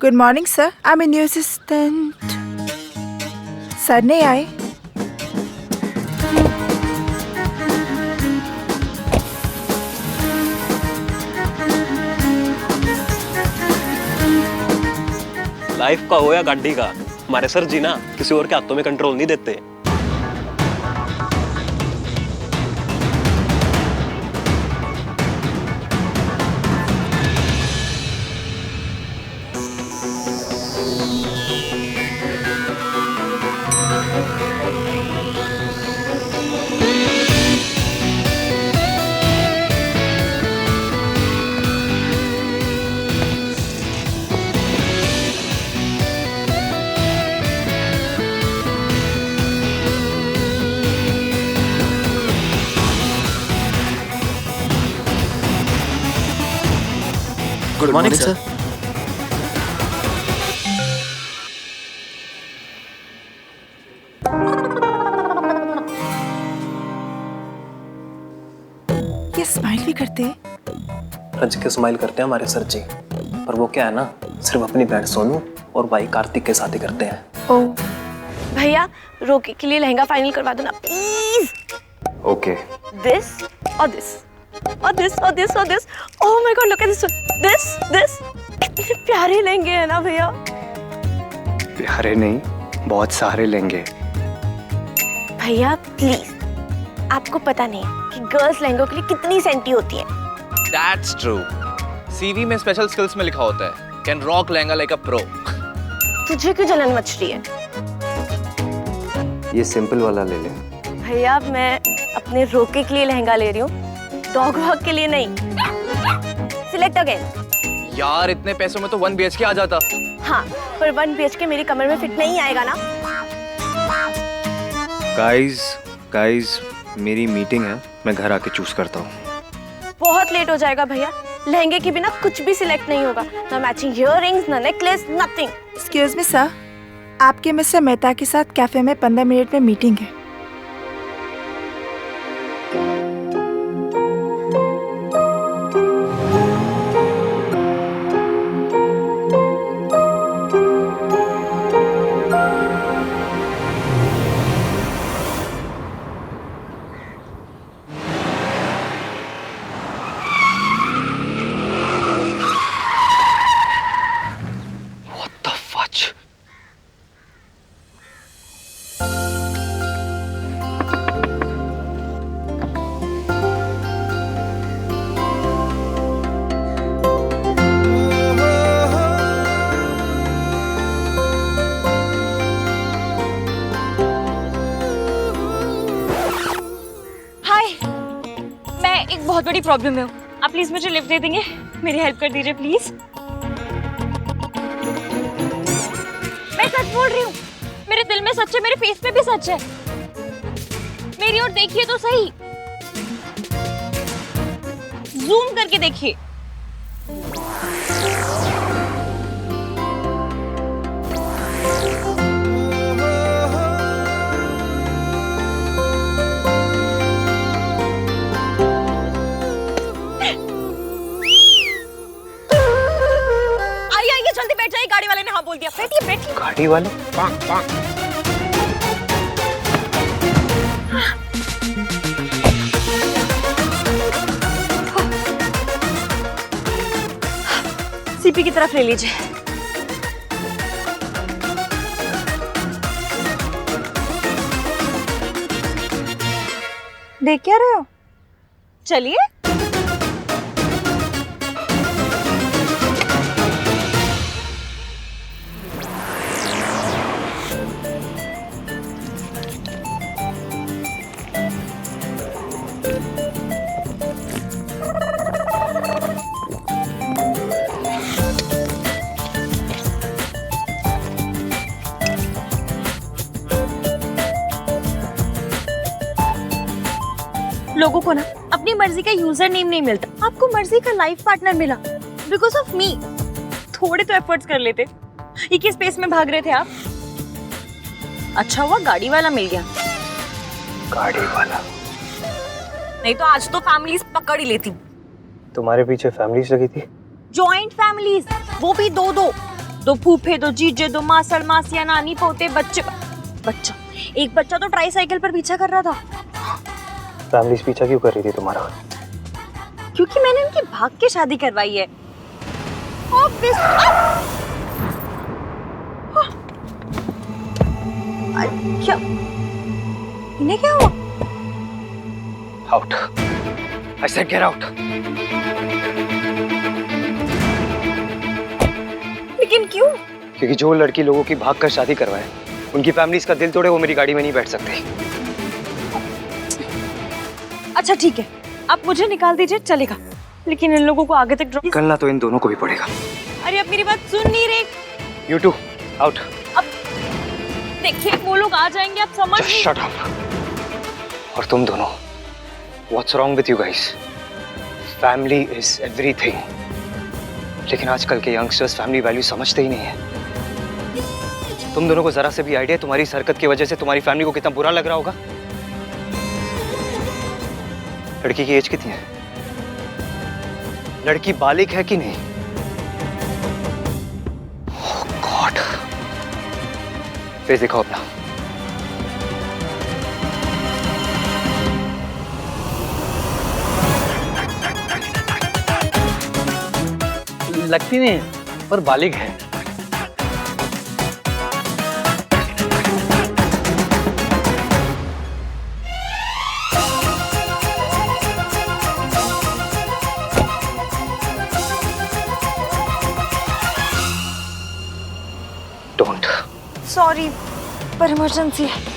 Good morning sir, I am new assistant. Sir नहीं आए। Life का हो या गाड़ी का, हमारे सर जी ना किसी और के हाथों में कंट्रोल नहीं देते। Good morning sir. ये स्माइल भी करते हैं। रज के स्माइल करते हैं हमारे सर जी, पर वो क्या है ना, सिर्फ अपनी बहन सोनू और भाई कार्तिक के साथ ही करते हैं। ओ भैया रोकी के लिए लहंगा फाइनल करवा दो ना प्लीज। ओके। दिस और दिस और दिस और दिस और this. Oh my God, look at this this. कितने प्यारे लहंगे हैं ना भैया। प्यारे नहीं, बहुत सारे लेंगे। भैया प्लीज, आपको पता नहीं कि गर्ल्स लहंगों के लिए कितनी सेंटी होती है। That's true. CV में स्पेशल स्किल्स में लिखा होता है can rock lehenga like a pro. तुझे क्यों जलन मच रही है? ये सिंपल वाला ले ले। भैया मैं अपने रोके के लिए लहंगा ले रही हूँ, डॉग वॉक के लिए नहीं। Select again. यार इतने पैसों में तो 1 BHK आ जाता। हाँ, पर 1 BHK मेरी कमर में फिट नहीं आएगा ना। गाइस, मेरी मीटिंग है, मैं घर आके चूज करता हूँ। बहुत लेट हो जाएगा भैया, लहंगे के बिना कुछ भी सिलेक्ट नहीं होगा। ना मैचिंग इयररिंग्स, ना necklace, nothing. Excuse me sir, आपके मिस्टर मेहता के साथ कैफे में 15 मिनट में मीटिंग है। बहुत बड़ी प्रॉब्लम है, आप प्लीज मुझे लिफ्ट दे देंगे? मेरी हेल्प कर दीजिए प्लीज। मैं सच बोल रही हूँ, मेरे दिल में सच है, मेरे फेस पे भी सच है। मेरी ओर देखिए तो सही, जूम करके देखिए। जल्दी बैठ जाइए, गाड़ी वाले ने हाँ बोल दिया। बैठिए बैठिए। गाड़ी वाले? सीपी की तरफ ले लीजिए। देख क्या रहे हो? चलिए। लोगों को ना अपनी मर्जी का यूजर नेम नहीं मिलता, आपको मर्जी का लाइफ पार्टनर मिला बिकॉज ऑफ मी। थोड़े तो एफर्ट्स कर लेते। एक ही स्पेस में भाग रहे थे आप। अच्छा हुआ गाड़ी वाला मिल गया। गाड़ी वाला? नहीं तो आज तो फैमिलीज पकड़ ही लेती। तुम्हारे पीछे फैमिलीज लगी थी? जॉइंट फैमिलीज, वो भी दो दो फूफे दो जीजे दो मासड़ मासिया नानी पोते बच्चे बच्चा एक बच्चा तो ट्राईसाइकिल पर पीछा कर रहा था। फैमिली पीछा क्यों कर रही थी तुम्हारा? क्योंकि मैंने उनकी भाग के शादी करवाई है। क्या इन्हें क्या हुआ? Out, I said get out. लेकिन क्यों? क्योंकि जो लड़की लोगों की भाग कर शादी करवाए, उनकी फैमिली का दिल तोड़े, वो मेरी गाड़ी में नहीं बैठ सकते। अच्छा ठीक है, आप मुझे निकाल दीजिए चलेगा, लेकिन इन लोगों को आगे तक ड्रॉप निकलना तो इन दोनों को भी पड़ेगा। अरे अब मेरी बात सुन नहीं रहे। You two out. अब देखिए वो लोग आ जाएंगे, आप समझ नहीं। Shut up. और तुम दोनों, what's wrong with you guys? Family is everything. लेकिन आजकल के यंगस्टर्स फैमिली वैल्यू समझते ही नहीं है। तुम दोनों को जरा से भी आइडिया तुम्हारी इस हरकत की वजह से तुम्हारी फैमिली को कितना बुरा लग रहा होगा? लड़की की एज कितनी है? लड़की बालिग है कि नहीं? ओह गॉड। फेस दिखाओ अपना। लगती नहीं है, पर बालिग है। डोंट। सॉरी पर इमरजेंसी है।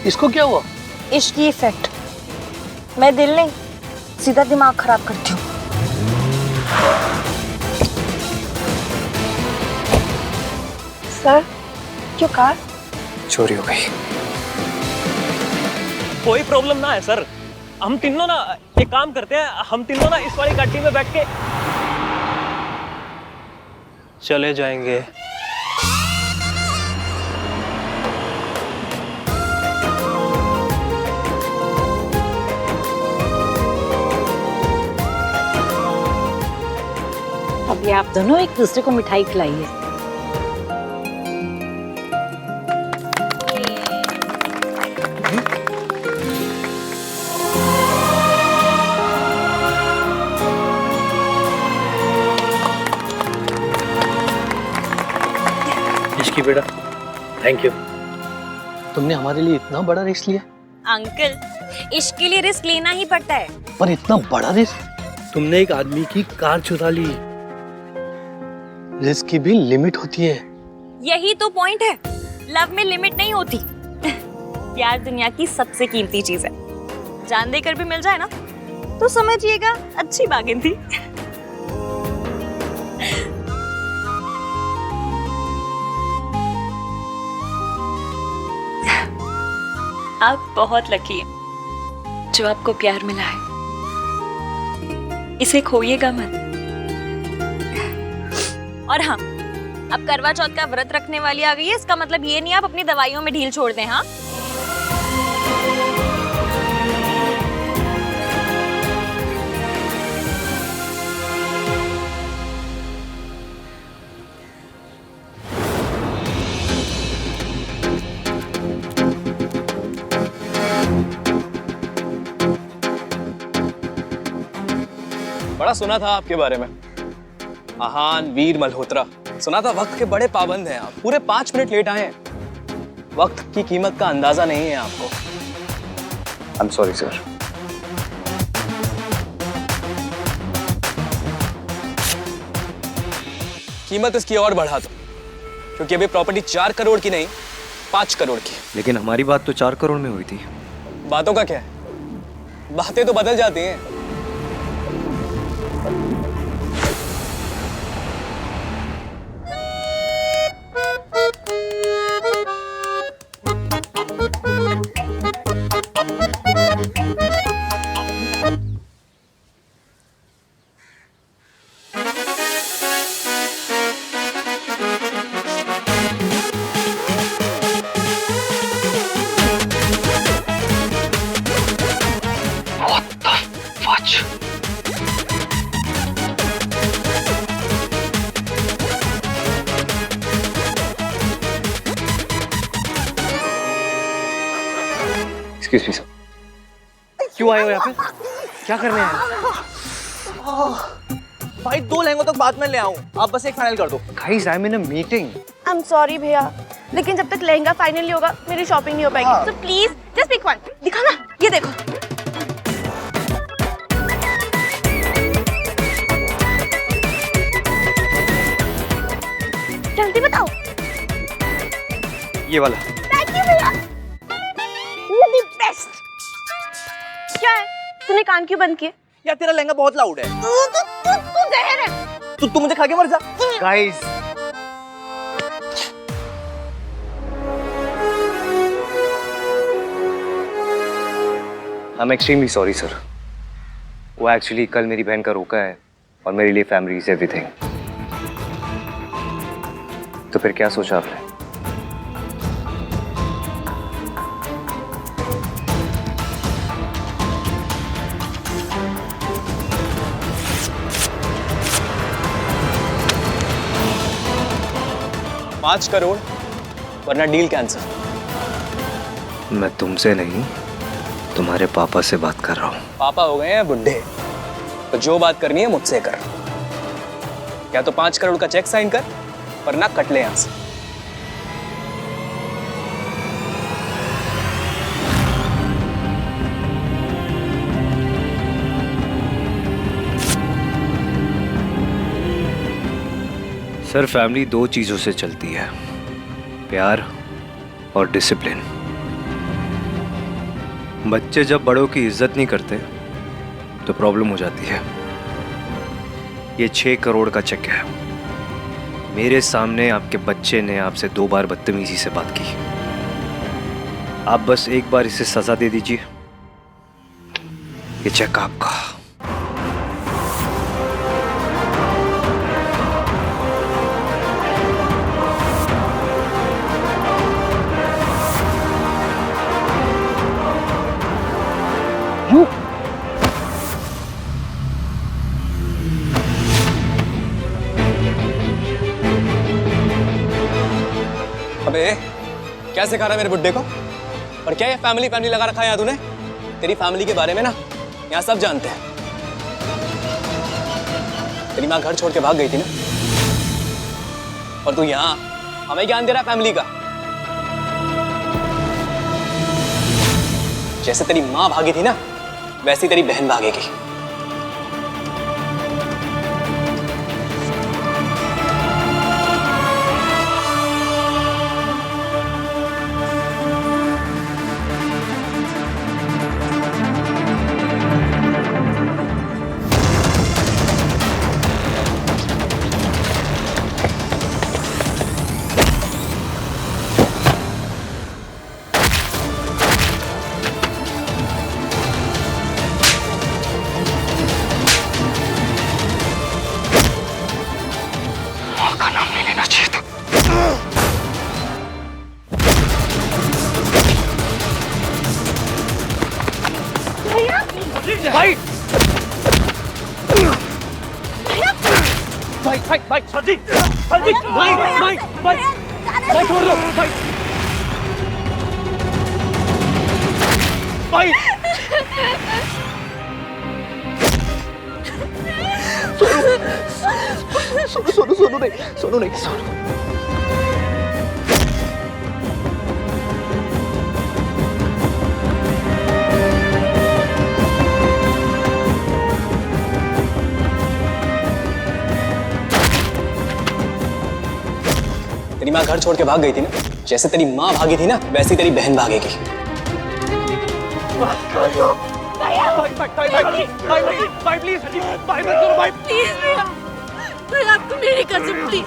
इसको क्या हुआ? इश्क की इफेक्ट। मैं दिल नहीं, सीधा दिमाग खराब करती हूँ। सर, क्यों कार? चोरी हो गई। कोई प्रॉब्लम ना है सर। हम तीनों ना एक काम करते हैं, हम तीनों ना इस वाली गाड़ी में बैठ के चले जाएंगे। अभी आप दोनों एक दूसरे को मिठाई खिलाइए। इसकी बेटा, थैंक यू। तुमने हमारे लिए इतना बड़ा रिस्क लिया। अंकल, इश्क के लिए रिस्क लेना ही पड़ता है। पर इतना बड़ा रिस्क? तुमने एक आदमी की कार चुरा ली। रिस्क की भी लिमिट होती है। यही तो पॉइंट है, लव में लिमिट नहीं होती। प्यार दुनिया की सबसे कीमती चीज है। जान देकर भी मिल जाए ना तो समझिएगा अच्छी बार्गेन थी। आप बहुत लकी हैं जो आपको प्यार मिला है। इसे खोइएगा मत। और हाँ, अब करवा चौथ का व्रत रखने वाली आ गई है, इसका मतलब ये नहीं आप अपनी दवाइयों में ढील छोड़ दें। हाँ, बड़ा सुना था आपके बारे में, आहान वीर मल्होत्रा। सुना था वक्त के बड़े पाबंद हैं आप, पूरे 5 मिनट लेट आए हैं। वक्त की कीमत का अंदाजा नहीं है आपको। I am sorry sir. कीमत इसकी और बढ़ा दो, क्योंकि अभी प्रॉपर्टी 4 करोड़ की नहीं 5 करोड़ की। लेकिन हमारी बात तो 4 करोड़ में हुई थी। बातों का क्या है, बातें तो बदल जाती हैं। एक्सक्यूज मी सर, क्यों आए हो यहाँ पे? क्या करने आए हो? भाई 2 लहंगों तक बाद में ले आऊं, आप बस एक फाइनल कर दो। Guys, I'm in a meeting. I am sorry भैया, लेकिन जब तक लहंगा फाइनली होगा मेरी शॉपिंग नहीं हो पाएगी। So please just pick one. दिखा ना, ये देखो। जल्दी बताओ। ये वाला। थैंक यू भैया, यू द बेस्ट। क्या है, तूने कान क्यों बंद किए? यार तेरा लहंगा बहुत लाउड है। तू जहर है। तू मुझे खा के मर जा। Guys. I'm extremely sorry, sir. वो एक्चुअली कल मेरी बहन का रोका है और मेरे लिए फैमिली इज एवरीथिंग। तो फिर क्या सोचा आपने? $5 करोड़ वरना डील कैंसिल। मैं तुमसे नहीं, तुम्हारे पापा से बात कर रहा हूँ। पापा हो गए हैं बुढ़े, तो जो बात करनी है मुझसे कर। या तो 5 करोड़ का चेक साइन कर, वरना कट ले यहाँ से। सर, फैमिली 2 चीजों से चलती है, प्यार और डिसिप्लिन। बच्चे जब बड़ों की इज्जत नहीं करते तो प्रॉब्लम हो जाती है। ये 6 करोड़ का चेक है। मेरे सामने आपके बच्चे ने आपसे 2 बार बदतमीजी से बात की। आप बस एक बार इसे सजा दे दीजिए, ये चेक आपका। अबे क्या सिखा रहा है मेरे बुड्ढे को? और क्या ये फैमिली फैमिली लगा रखा है यहाँ तूने? तेरी फैमिली के बारे में ना यहाँ सब जानते हैं। तेरी माँ घर छोड़ के भाग गई थी ना, और तू यहाँ हमें ज्ञान दे रहा है फैमिली का। जैसे तेरी माँ भागी थी ना, वैसी तेरी बहन भागेगी। भाई सर जी, भाई छोड़ दो भाई। भाई सोनू नहीं। तेरी माँ घर छोड़ के भाग गई थी ना, जैसे तेरी माँ भागी थी ना, वैसी तेरी बहन भागेगी। भाई प्लीज, भाई मत करो भाई। प्लीज भैया, भैया आप तो मेरी कसम, प्लीज।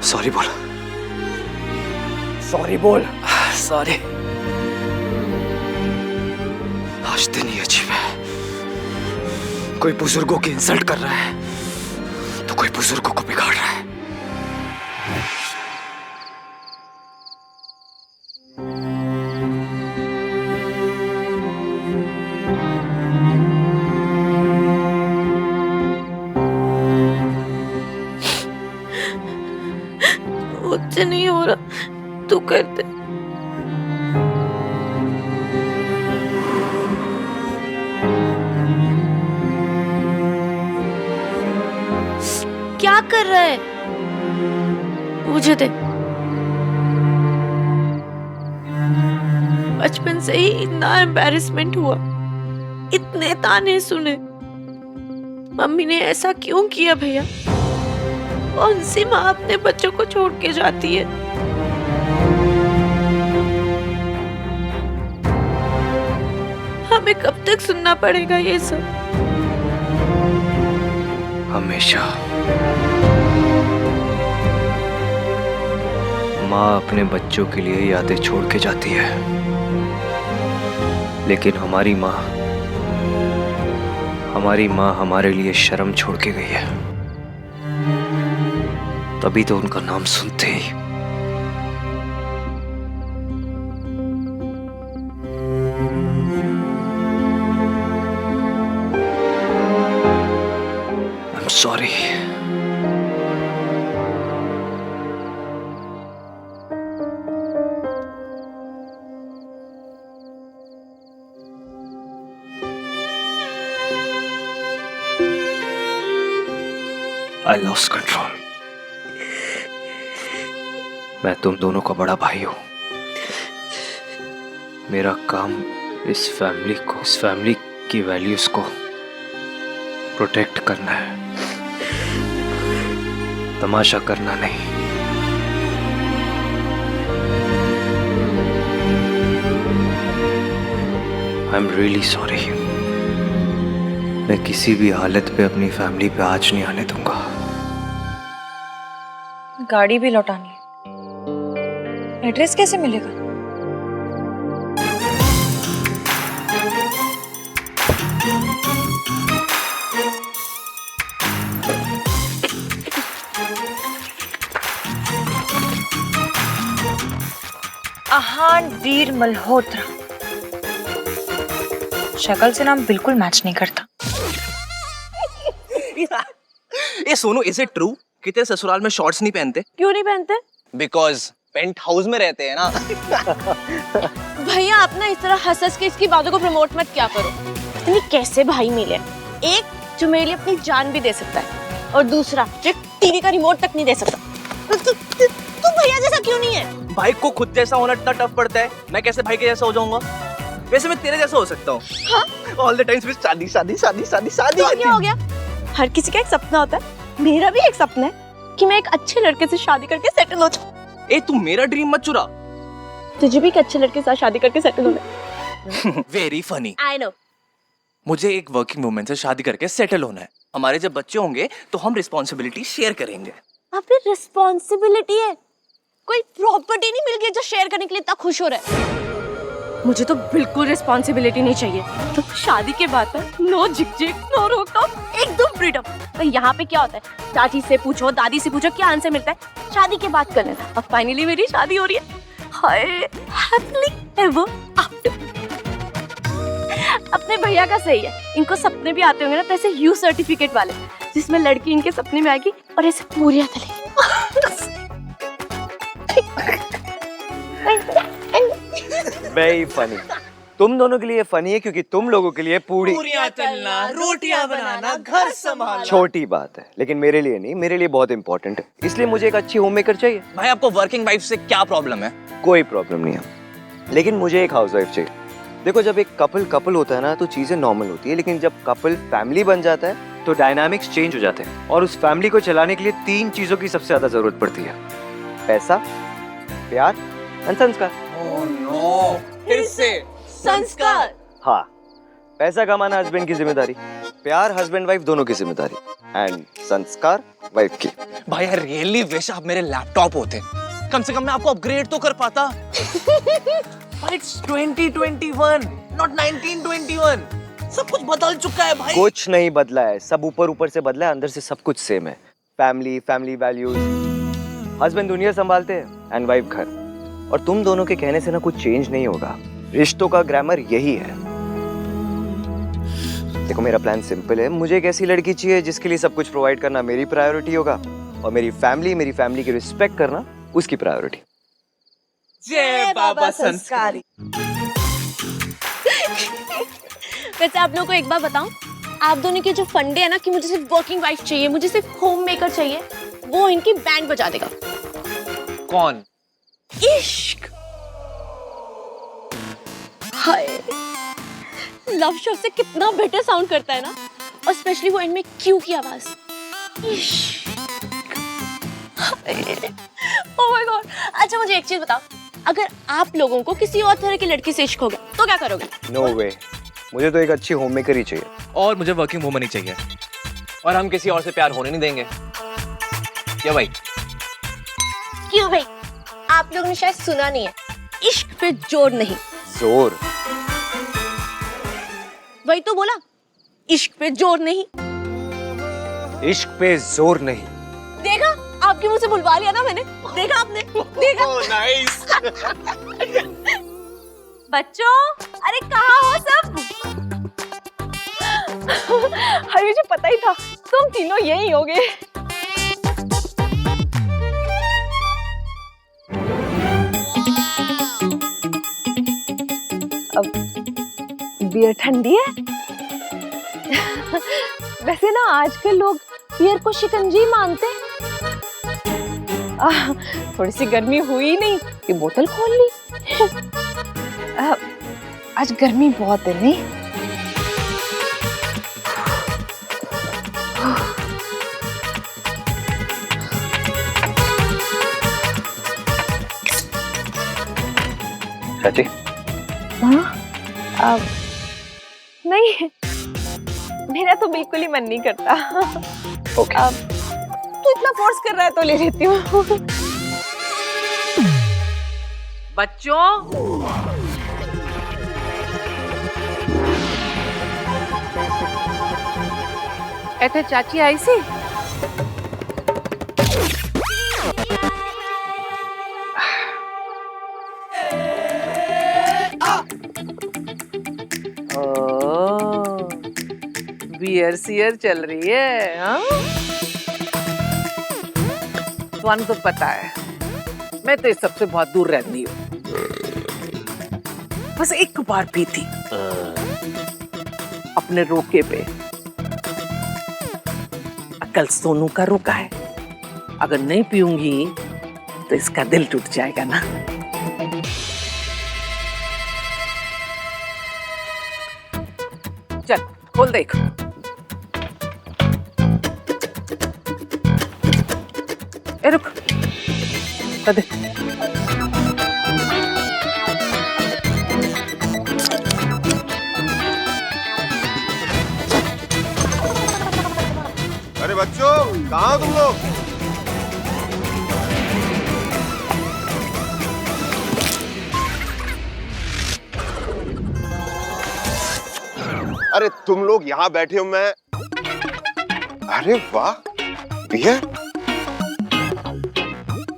सॉरी बोल। सॉरी बोल। सॉरी। आज दिन ही अजीब है। कोई बुजुर्गों की इंसल्ट कर रहा है तो कोई बुजुर्गों को बिगाड़ रहा है। क्या कर रहा है? मुझे दे। बचपन से ही इतना एम्बैरेसमेंट हुआ, इतने ताने सुने। मम्मी ने ऐसा क्यों किया भैया? कौन सी माँ अपने बच्चों को छोड़ के जाती है? हमें कब तक सुनना पड़ेगा ये सब? हमेशा। माँ अपने बच्चों के लिए यादें छोड़ के जाती है, लेकिन हमारी माँ हमारे लिए शर्म छोड़ के गई है। तभी तो उनका नाम सुनते ही I'm sorry. I lost control. मैं तुम दोनों का बड़ा भाई हूं। मेरा काम इस फैमिली की वैल्यूज को प्रोटेक्ट करना है, तमाशा करना नहीं। I am really sorry. मैं किसी भी हालत पे अपनी फैमिली पे आँच नहीं आने दूंगा। गाड़ी भी लौटानी है, एड्रेस कैसे मिलेगा? आहान वीर मल्होत्रा। शक्ल से नाम बिल्कुल मैच नहीं करता। ये सोनू, इज इट ट्रू कि तेरे ससुराल में शॉर्ट्स नहीं पहनते? क्यों नहीं पहनते? बिकॉज पेंट हाउस में रहते हैं ना। भैया आप ना इस तरह हंस के इसकी बातों को प्रमोट मत क्या करो। इतनी कैसे भाई मिले? एक जो मेरे लिए अपनी जान भी दे सकता है और दूसरा जो टीवी का रिमोट तक नहीं दे सकता। तू भैया जैसा क्यों नहीं है? भाई को खुद जैसा होना इतना टफ पड़ता है, मैं कैसे भाई के जैसा हो जाऊंगा? वैसे मैं तेरे जैसा हो सकता हूँ। हाँ? ऑल द टाइम्स शादी शादी शादी शादी शादी। तो क्या हो गया? हर किसी का एक सपना होता है, मेरा भी एक सपना है कि मैं एक अच्छे लड़के से शादी करके सेटल हो जाऊं। ए तू मेरा ड्रीम मत चुरा। तुझे भी एक अच्छे लड़के के साथ शादी करके सेटल होना है। Very funny. I know. मुझे एक वर्किंग वुमन से शादी करके सेटल होना है। हमारे जब बच्चे होंगे तो हम रिस्पॉन्सिबिलिटी शेयर करेंगे। अबे रिस्पॉन्सिबिलिटी है, कोई प्रॉपर्टी नहीं मिल गई जो शेयर करने के लिए इतना खुश हो रहा है। मुझे तो बिल्कुल रिस्पॉन्सिबिलिटी नहीं चाहिए। तो शादी के बाद नो झिकझिक, नो रोक-टोक, एकदम फ्रीडम। तो यहाँ पे क्या होता है? चाची से पूछो, दादी से पूछो, क्या आंसर मिलता है? शादी के बाद कर लेना। अब फाइनली मेरी शादी हो रही है। हाय हैप्पीली एवर आफ्टर। अपने भैया का सही है, इनको सपने भी आते होंगे ना, ऐसे यू सर्टिफिकेट वाले जिसमें लड़की इनके सपने में आएगी और ऐसे पूरी चलेगी। Very funny. तुम दोनों के लिए फनी है क्योंकि तुम लोगों के लिए पूरियां तलना, रोटियां बनाना, घर संभालना छोटी बात है, लेकिन मेरे लिए नहीं, मेरे लिए बहुत इंपॉर्टेंट है। इसलिए मुझे एक अच्छी होम मेकर चाहिए। भाई आपको वर्किंग वाइफ से क्या प्रॉब्लम है? कोई प्रॉब्लम नहीं है, लेकिन मुझे एक हाउसवाइफ चाहिए। देखो, जब एक कपल होता है ना तो चीजें नॉर्मल होती है, लेकिन जब कपल फैमिली बन जाता है तो डायनामिक्स चेंज हो जाते हैं। और उस फैमिली को चलाने के लिए 3 चीजों की सबसे ज्यादा जरूरत पड़ती है: पैसा, प्यार और संस्कार। ओह नो, फिर से संस्कार। हाँ, पैसा कमाना हस्बैंड की जिम्मेदारी, प्यार हस्बैंड वाइफ दोनों की जिम्मेदारी, एंड संस्कार वाइफ की। भाई आई रियली विश आप मेरे लैपटॉप होते, कम से कम मैं आपको अपग्रेड तो कर पाता। But it's 2021, not 1921. सब कुछ बदल चुका है भाई। कुछ नहीं बदला है, सब ऊपर से बदला है, अंदर से सब कुछ सेम है। फैमिली वैल्यूज, हस्बैंड दुनिया संभालते हैं एंड वाइफ घर। और तुम दोनों के कहने से ना कुछ चेंज नहीं होगा। रिश्तों का ग्रामर यही है। देखो, मेरा प्लान सिंपल है। मुझे एक ऐसी लड़की चाहिए जिसके लिए सब कुछ प्रोवाइड करना मेरी प्रायोरिटी होगा और मेरी फैमिली की रिस्पेक्ट करना उसकी प्रायोरिटी। जय बाबा संस्कारी। वैसे आप लोगों को एक बार बताऊं, आप दोनों के जो फंडे है ना कि मुझे सिर्फ वर्किंग वाइफ चाहिए, मुझे सिर्फ होम मेकर चाहिए, वो इनकी बैंड बजा देगा। कौन? इश्क। हाय, लव शब्द से कितना बेटर साउंड करता है ना, और स्पेशली वो एंड में क्यू की आवाज। इश्क। Oh my God. अच्छा मुझे एक चीज बताओ, अगर आप लोगों को किसी और तरह की लड़की से इश्क हो गया तो क्या करोगे? नो वे, मुझे तो एक अच्छी होम मेकर ही चाहिए। और मुझे वर्किंग वुमन ही चाहिए। और हम किसी और से प्यार होने नहीं देंगे। क्या भाई? क्यों भाई? आप लोगों ने शायद सुना नहीं है, इश्क पे जोर नहीं। जोर? वही तो बोला, इश्क पे जोर नहीं। इश्क पे जोर नहीं। देखा, आपके मुंह से बुलवा लिया ना मैंने। देखा आपने? देखा? नाइस। बच्चों, अरे कहाँ हो सब? अरे मुझे पता ही था तुम तीनों यही होगे। अब बियर ठंडी है। वैसे ना आजकल लोग बियर को शिकंजी मानते हैं। थोड़ी सी गर्मी हुई नहीं कि बोतल खोल ली। आज गर्मी बहुत है नहीं? चाची? हाँ, नहीं, मेरा तो बिल्कुल ही मन नहीं करता। ओके। तू इतना फोर्स कर रहा है तो ले लेती हूँ। बच्चों, ऐसे चाची आई सी। बियर सियर चल रही है। हाँ, तुम तो पता है मैं तो इस सबसे बहुत दूर रहती हूँ। बस एक बार पी थी अपने रोके पे। कल सोनू का रोका है, अगर नहीं पीऊंगी तो इसका दिल टूट जाएगा ना। चल खोल देख। ए रुक, दे। अरे बच्चों, कहाँ हो तुम लोग? अरे तुम लोग यहाँ बैठे हो, मैं। अरे वाह, बियर।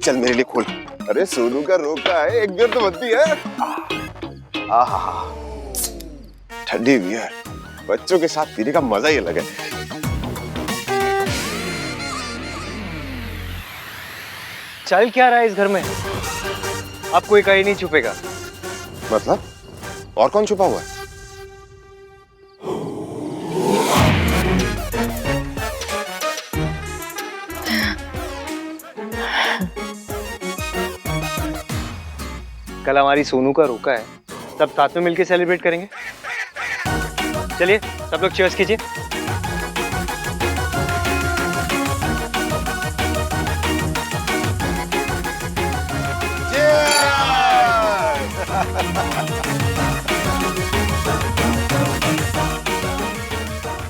चल मेरे लिए खोल। अरे सोनू का रोका है, एक बियर तो बनती है। आहा, ठंडी बियर बच्चों के साथ पीने का मजा ही अलग है। चल क्या रहा है इस घर में? अब कोई कहीं नहीं छुपेगा। मतलब? और कौन छुपा हुआ है? कल हमारी सोनू का रोका है, सब साथ में मिलके सेलिब्रेट करेंगे। चलिए सब लोग चीयर्स कीजिए।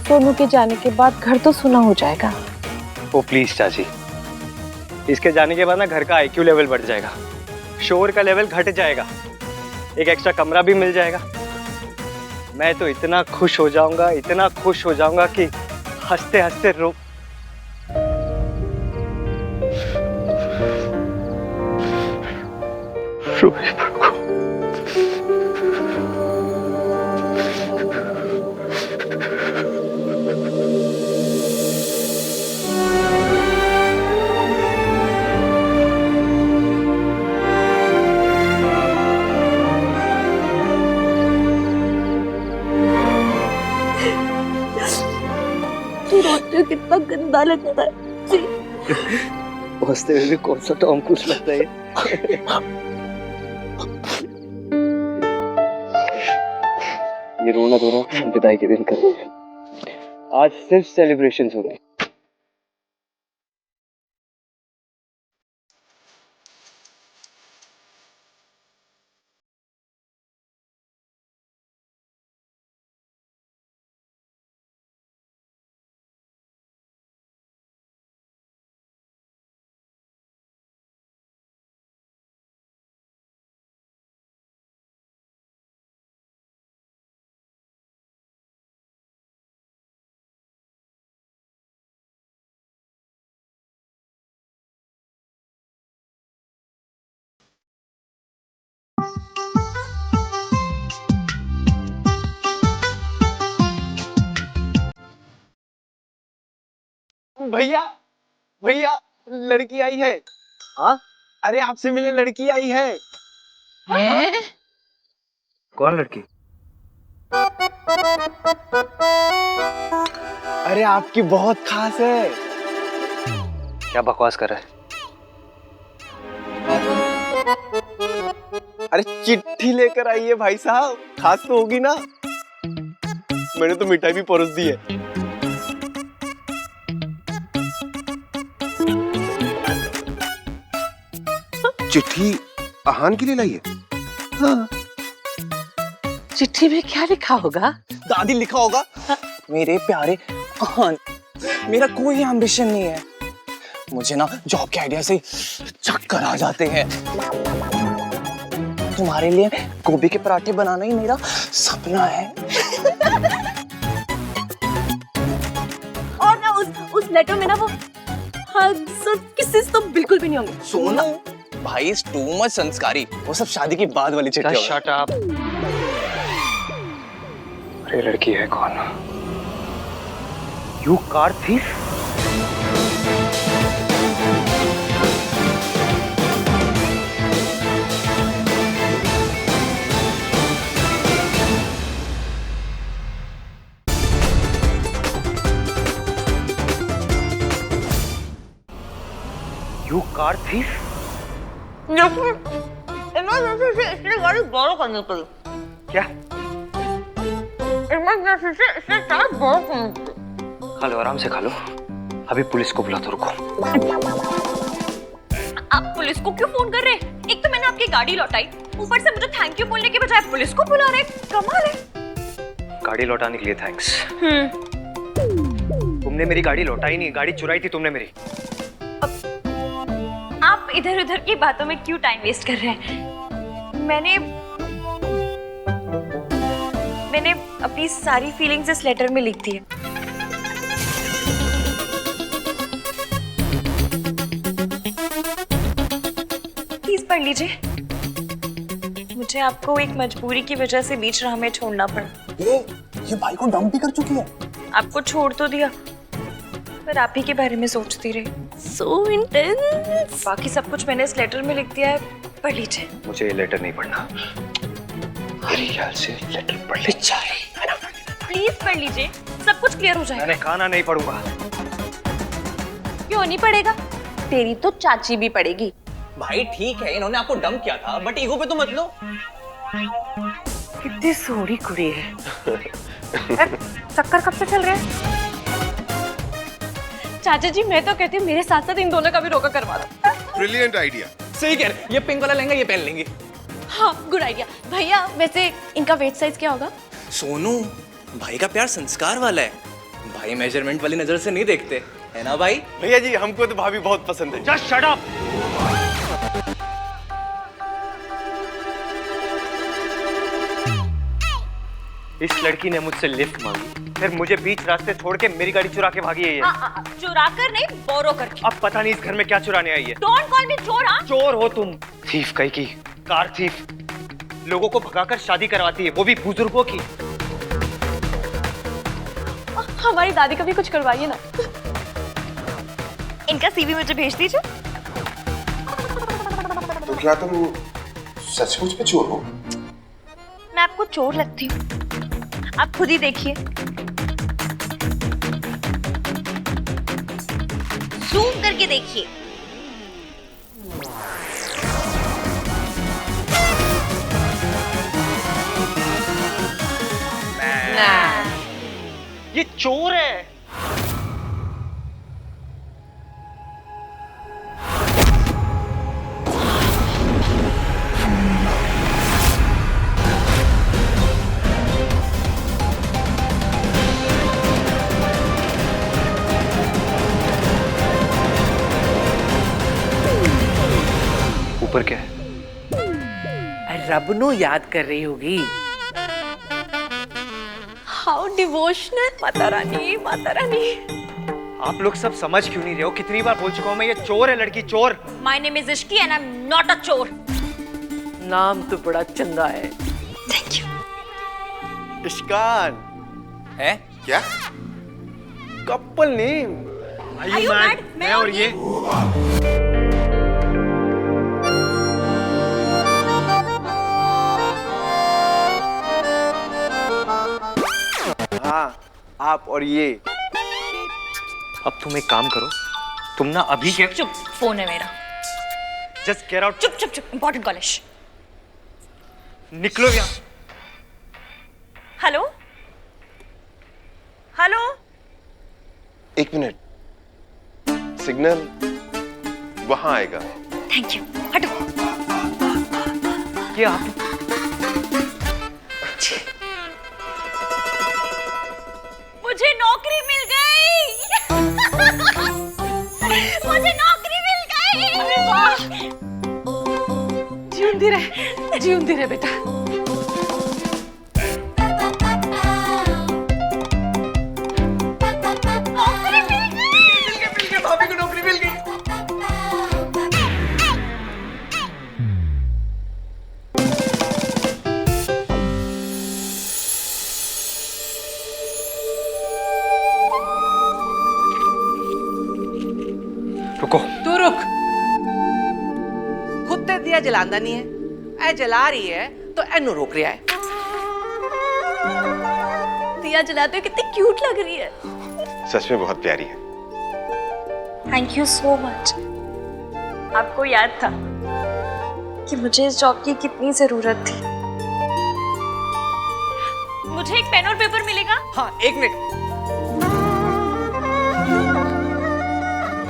सोनू के जाने के बाद घर तो सुना हो जाएगा। ओ प्लीज चाची, इसके जाने के बाद ना घर का आईक्यू लेवल बढ़ जाएगा, शोर का लेवल घट जाएगा, एक एक्स्ट्रा कमरा भी मिल जाएगा। मैं तो इतना खुश हो जाऊंगा, इतना खुश हो जाऊंगा कि हंसते हंसते रो। मुझे कितना गंदा लगता है जी। हंसते हुए कौन सा टॉम क्रूज लगता है ये रोना धोना विदाई के दिन कर, आज सिर्फ सेलिब्रेशंस होंगे। भैया भैया लड़की आई है। हाँ अरे आपसे मिलने लड़की आई है। कौन लड़की? अरे आपकी बहुत खास है। क्या बकवास कर रहा है? अरे चिट्ठी लेकर आई है भाई साहब, खास तो होगी ना। मैंने तो मिठाई भी परोस दी है। चिट्ठी आहान के लिए लाई है? हाँ। चिट्ठी में क्या लिखा होगा? दादी लिखा होगा, मेरे प्यारे आहान, मेरा कोई एम्बिशन नहीं है। मुझे ना जॉब के आइडिया से चक्कर आ जाते हैं। तुम्हारे लिए गोभी के पराठे बनाना ही मेरा सपना है। और ना उस लेटर में ना वो हग्स और किसेस तो बिल्कुल भी नहीं होंगे। सोना भाई इज टू मच संस्कारी, वो सब शादी के बाद वाली चिट्ठी होगी। Shut up. अरे लड़की है कौन? You car thief? You car thief? Emergency से इसलिए गाड़ी बोरो करनी पड़ी। क्या? इमरजेंसी से इसलिए टायर बोरो करनी पड़ी। खा लो, आराम से खा लो। अभी पुलिस को बुला तो रुको। आप पुलिस को क्यों फोन कर रहे हैं? एक तो मैंने आपकी गाड़ी लौटाई, ऊपर से मुझे थैंक यू बोलने के बजाय पुलिस को बुला रहे। कमाल है। गाड़ी लौटाने के लिए थैंक्स। तुमने मेरी गाड़ी लौटाई नहीं, गाड़ी चुराई थी तुमने मेरी। आप इधर उधर की बातों में क्यों टाइम वेस्ट कर रहे हैं? मैंने अपनी सारी फीलिंग्स इस लेटर में लिख दी है। प्लीज पढ़ लीजिए। मुझे आपको एक मजबूरी की वजह से बीच राह में छोड़ना पड़ा। ये भाई को डंप भी कर चुकी है। आपको छोड़ तो दिया, पर आप ही के बारे में सोचती रही। So intense. बाकी सब कुछ मैंने इस लेटर में लिख दिया है, पढ़ लीजिए। मुझे ये लेटर नहीं पढ़ना। मेरे ख्याल से लेटर पढ़ ले। प्लीज पढ़ लीजिए, सब कुछ क्लियर हो जाएगा। मैंने खाना नहीं पढ़ूंगा। क्यों नहीं पढ़ेगा? तेरी तो चाची भी पढ़ेगी। भाई ठीक है, इन्होंने आपको डंप किया था, बट ईगो पे तो मत लो। कितनी सोहनी कुड़ी है। चक्कर कब से चल रहे हैं? चाचा जी मैं तो कहती हूँ मेरे साथ साथ इन दोनों का भी रोका करवा दो। Brilliant idea. सही कह रहे, ये पिंक वाला लहंगा ये पहन लेंगे। हाँ गुड आइडिया। भैया वैसे इनका वेट साइज क्या होगा? सोनू भाई का प्यार संस्कार वाला है, भाई मेजरमेंट वाली नजर से नहीं देखते, है ना भाई? भैया जी हमको तो भाभी बहुत पसंद है। Just shut up. इस लड़की ने मुझसे लिफ्ट मांगी, फिर मुझे बीच रास्ते छोड़ के मेरी गाड़ी चुरा के भागी है ये। चुरा कर नहीं, बोरो करके। अब पता नहीं इस घर में क्या चुराने आई है। डोंट कॉल मी चोर। हाँ चोर हो तुम। थीफ कहीं की, कार थीफ। लोगों को भगाकर शादी करवाती है, वो भी बुजुर्गों की। हमारी दादी का भी कुछ करवाइए ना। इनका सीवी मुझे भेज दीजिए। तो क्या तुम सचमुच में चोर हो? मैं आपको चोर लगती हूँ? आप खुद ही देखिए। जूम करके देखिए। ये चोर है। ऊपर क्या है? रब नो याद कर रही होगी। How devotional. माता रानी, माता रानी। आप लोग सब समझ क्यों नहीं रहे हो? कितनी बार बोल चुका हूं मैं, ये चोर है, लड़की चोर। My name is Ishki and I am not a चोर। नाम तो बड़ा चंगा है। Thank you. इश्कान है क्या? Couple name. Are you mad? मैं और ये। हाँ, आप और ये। अब तुम एक काम करो, तुम ना अभी के चुप, फोन है मेरा। Just get out. चुप चुप चुप, इंपॉर्टेंट कॉल है। निकलो यहाँ। Hello hello. एक मिनट, सिग्नल वहां आएगा। Thank you. हटो। ये आप मुझे नौकरी मिल गई। मुझे नौकरी मिल गई। अरे वाह। जीउंदी रहे बेटा। नौकरी मिल गई। भाभी को नौकरी मिल गई। रुको। तू रुक। खुद ते दिया जलांदा नहीं है, ऐ जला रही है तो एनू रोक रहा है। दिया जलाते हुए कितनी क्यूट लग रही है। सच में बहुत प्यारी है। Thank you so much. आपको याद था कि मुझे इस जॉब की कितनी जरूरत थी। मुझे एक पेन और पेपर मिलेगा? हाँ, एक मिनट।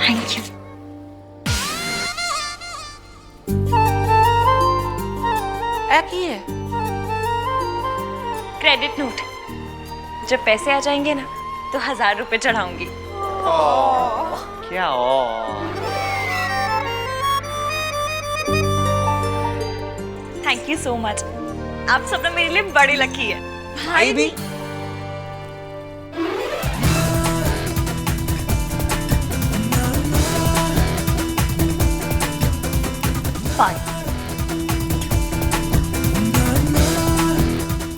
Thank you. की है क्रेडिट नोट। जब पैसे आ जाएंगे ना तो 1000 रुपए चढ़ाऊंगी। क्या थैंक यू सो मच। आप सब ना मेरे लिए बड़ी लकी है। भाई भी।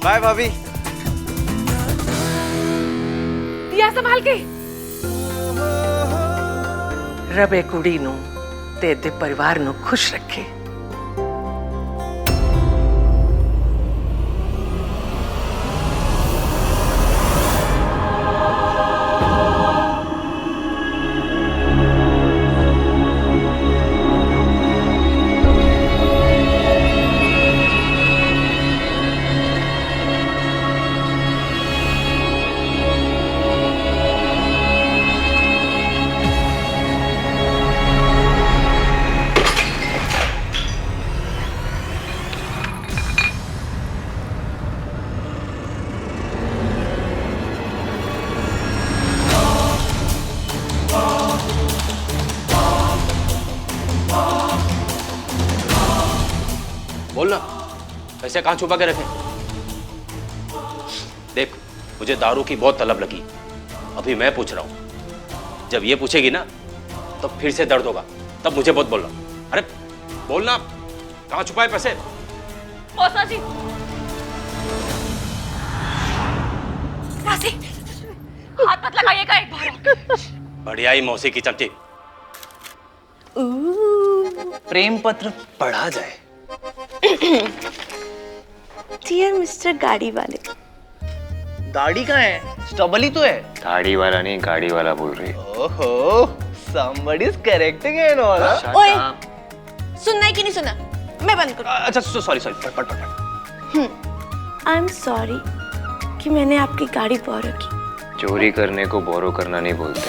बाय भाभी। दिया संभाल के। रबे कुड़ी नू ते दे परिवार नू खुश रखे। बोलना, पैसे कहाँ छुपा के रखे? देख, मुझे दारू की बहुत तलब लगी। अभी मैं पूछ रहा हूँ, जब ये पूछेगी ना तो फिर से दर्द होगा, तब मुझे बहुत बोलना। अरे बोलना, कहाँ छुपाए पैसे? मौसा जी। हाथ मत लगाइएगा एक बार। बढ़िया ही मौसी की चमची। प्रेम पत्र पढ़ा जाए। डियर मिस्टर गाड़ी वाले। दाढ़ी कहाँ है? स्टबल ही तो है। दाढ़ी वाला नहीं, गाड़ी वाला बोल रही है। ओहो, somebody's correcting and all. ओए, सुनना है कि नहीं सुनना? मैं बंद करूँ। अच्छा सॉरी पट। आई एम सॉरी कि मैंने आपकी गाड़ी बोरो की। चोरी करने को बोरो करना नहीं बोलते।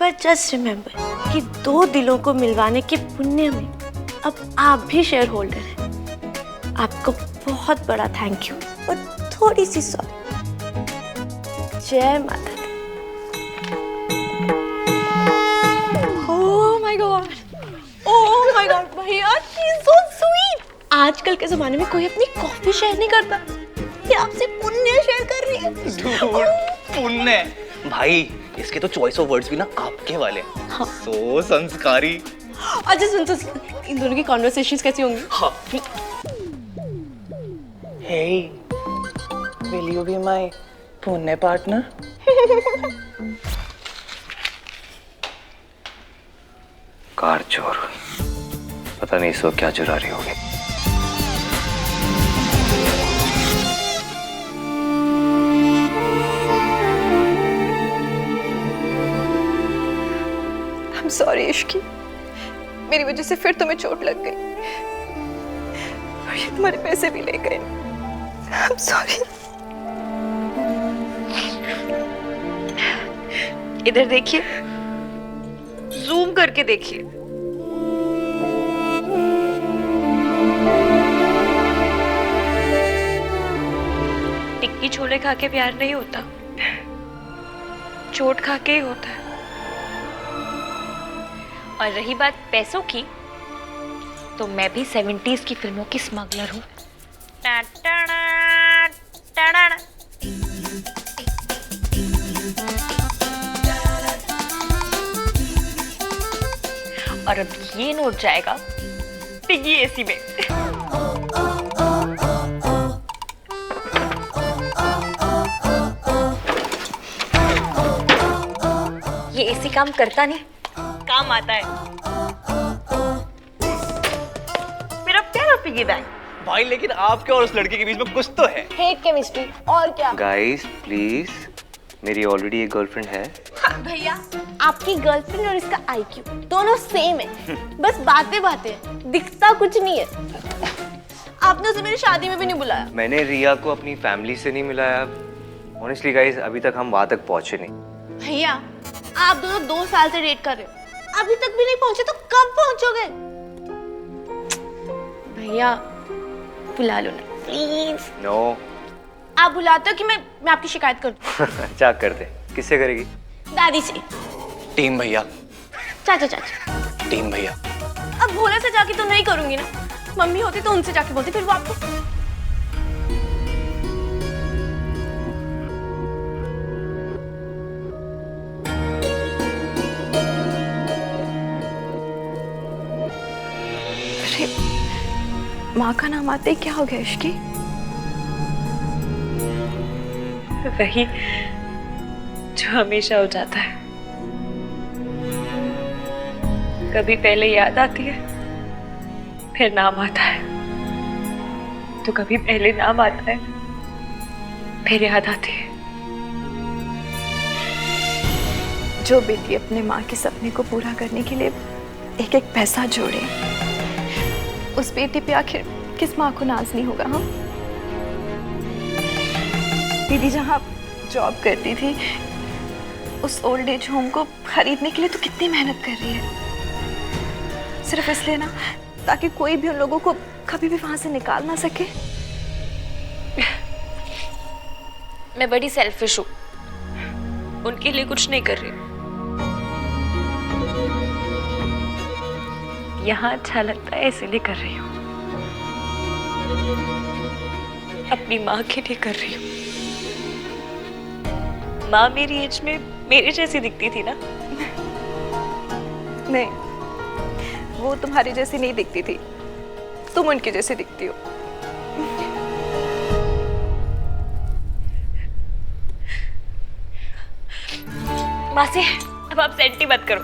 पर जस्ट रिमेम्बर कि 2 दिलों को मिलवाने के पुण्य में अब आप भी शेयर होल्डर हैं। आपको बहुत बड़ा थैंक यू और थोड़ी सी सॉरी। जय माता दी। ओह माय गॉड भैया, शी इज सो स्वीट। आजकल के जमाने में कोई अपनी कॉफी शेयर नहीं करता, ये आपसे पुण्य शेयर कर रही है। पुण्य भाई, इसके तो चॉइस ऑफ वर्ड्स भी ना आपके वाले। हाँ। सो संस्कारी। अच्छा सुन, इन दोनों की कॉन्वर्सेशंस कैसी होंगी? हाँ। Hey, will you be my पुण्य पार्टनर? कार चोर, पता नहीं इस वक्त क्या चुरा रही होगी। I'm sorry इश्की, मेरी वजह से फिर तुम्हें चोट लग गई और ये तुम्हारे पैसे भी ले गए। I'm sorry। इधर देखिए, जूम करके देखिए। टिक्की छोले खा के प्यार नहीं होता, चोट खा के ही होता है। और रही बात पैसों की, तो मैं भी 70s की फिल्मों की स्मगलर हूँ। और अब ये नोट जाएगा पिग्गी एसी में। ये एसी काम करता नहीं, काम आता है। मेरा प्यारा पिग्गी बैंक। भाई लेकिन आपके और उस लड़के के बीच में कुछ तो है। हेट केमिस्ट्री और क्या? गाइस प्लीज, मेरी ऑलरेडी एक गर्लफ्रेंड है। भैया, आपकी गर्लफ्रेंड और इसका IQ दोनों सेम है, बस बातें दिखता कुछ नहीं है। आपने उसे मेरी शादी में भी नहीं बुलाया। मैंने रिया को अपनी फैमिली से नहीं मिलाया। ऑनेस्टली गाइस, अभी तक हम वहां तक पहुंचे नहीं। भैया, आप दोनों 2 साल से डेट कर रहे हो, अभी तक भी नहीं पहुंचे तो कब पहुंचोगे? भैया बुला लो ना प्लीज। नो। आप बुलाते हो कि मैं आपकी शिकायत कर दूं? अच्छा करते, किससे करेगी? दादी से। टीम भैया। चाचा। टीम भैया। अब भोला से जाके तो नहीं करूंगी ना, मम्मी होती तो उनसे जाके बोलती, फिर वो आपको। माँ का नाम आते ही क्या हो गया इश्की? वही जो हमेशा हो जाता है, कभी पहले याद आती है, फिर नाम आता है, तो कभी पहले नाम आता है, फिर याद आती है। जो बेटी अपने माँ के सपने को पूरा करने के लिए एक एक पैसा जोड़े, उस बेटी पे आखिर किस माँ को नाज नहीं होगा? हाँ, दीदी जहाँ जॉब करती थी, उस ओल्ड एज होम को खरीदने के लिए तो कितनी मेहनत कर रही है, सिर्फ इसलिए ना ताकि कोई भी उन लोगों को कभी भी वहां से निकाल ना सके। मैं बड़ी सेल्फिश हूँ, उनके लिए कुछ नहीं कर रही। यहाँ अच्छा लगता है इसीलिए कर रही हूँ, अपनी माँ के लिए कर रही हूँ। माँ मेरी एज में मेरे जैसी दिखती थी ना? नहीं, वो तुम्हारी जैसी नहीं दिखती थी, तुम उनकी जैसी दिखती हो। मासी, अब आप सेंटी मत करो।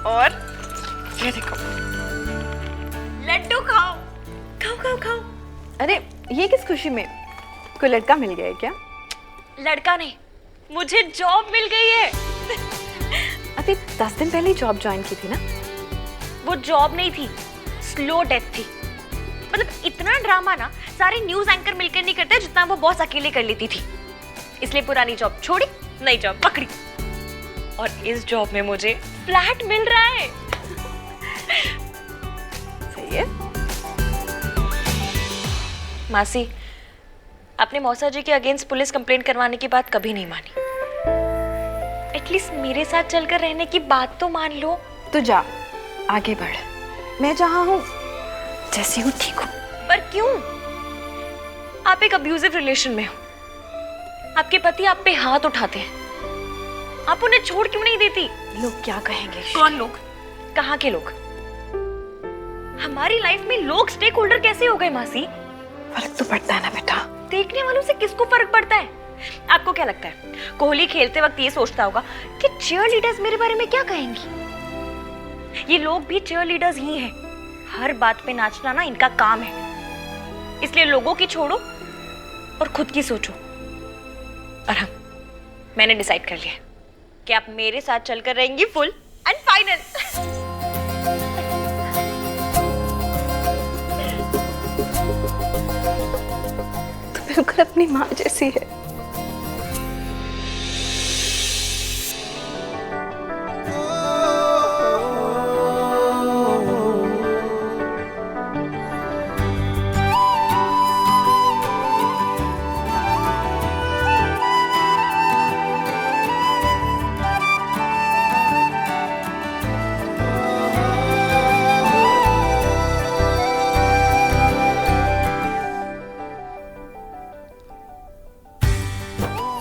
और ये देखो, लड्डू खाओ खाओ खाओ खाओ। अरे ये किस खुशी में? कोई लड़का मिल गया है क्या? लड़का नहीं, मुझे जॉब मिल गई है। अभी 10 दिन पहले ही जॉब ज्वाइन की थी ना? वो जॉब नहीं थी, स्लो डेथ थी। मतलब इतना ड्रामा ना सारे न्यूज एंकर मिलकर नहीं करते जितना वो बॉस अकेले कर लेती थी। इसलिए पुरानी जॉब छोड़ी, नई जॉब पकड़ी और इस जॉब में मुझे फ्लैट मिल रहा है। सही है। मासी, आपने मौसा जी के अगेंस्ट पुलिस कंप्लेंट करवाने की बात कभी नहीं मानी। एटलीस्ट मेरे साथ चलकर रहने की बात तो मान लो। तो जा, आगे बढ़। मैं जहाँ हूँ जैसी हूँ ठीक हूँ। पर क्यों? आप एक अब्यूजिव रिलेशन में हो। आपके पति आप पे हाथ उठाते हैं, आप उन्हें छोड़ क्यों नहीं देती? लोग क्या कहेंगे? कौन लोग? कहाँ के लोग? हमारी लाइफ में लोग स्टेक होल्डर कैसे हो गए मासी? फर्क तो पड़ता है ना बेटा। देखने वालों से किसको फर्क पड़ता है? आपको क्या लगता है कोहली खेलते वक्त ये सोचता होगा कि चीयर लीडर्स मेरे बारे में क्या कहेंगी? ये लोग भी चीयर लीडर्स ही हैं। हर बात पे नाचना ना इनका काम है। इसलिए लोगों की छोड़ो और खुद की सोचो। और हाँ, मैंने डिसाइड कर लिया कि आप मेरे साथ चलकर रहेंगी फुल एंड फाइनल। बिल्कुल अपनी माँ जैसी है।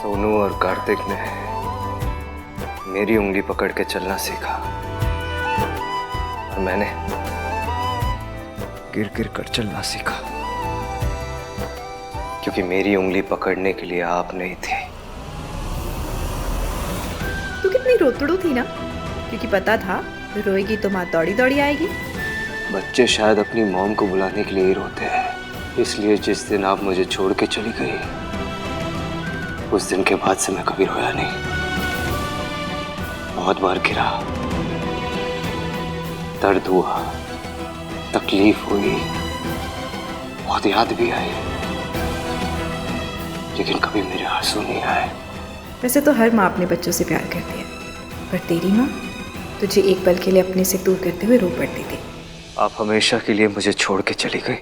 सोनू और कार्तिक ने मेरी उंगली पकड़ के चलना सीखा और मैंने गिर गिर कर चलना सीखा, क्योंकि मेरी उंगली पकड़ने के लिए आप नहीं थे। तू कितनी रोतड़ू थी ना, क्योंकि पता था रोएगी तो माँ दौड़ी दौड़ी आएगी। बच्चे शायद अपनी मॉम को बुलाने के लिए ही रोते हैं, इसलिए जिस दिन आप मुझे छोड़ के चली गई उस दिन के बाद से मैं कभी रोया नहीं। बहुत बार गिरा, दर्द हुआ, तकलीफ हुई, बहुत याद भी आई, लेकिन कभी मेरे आंसू नहीं आए। वैसे तो हर माँ अपने बच्चों से प्यार करती है, पर तेरी माँ तुझे एक पल के लिए अपने से दूर करते हुए रो पड़ती थी। आप हमेशा के लिए मुझे छोड़ के चली गई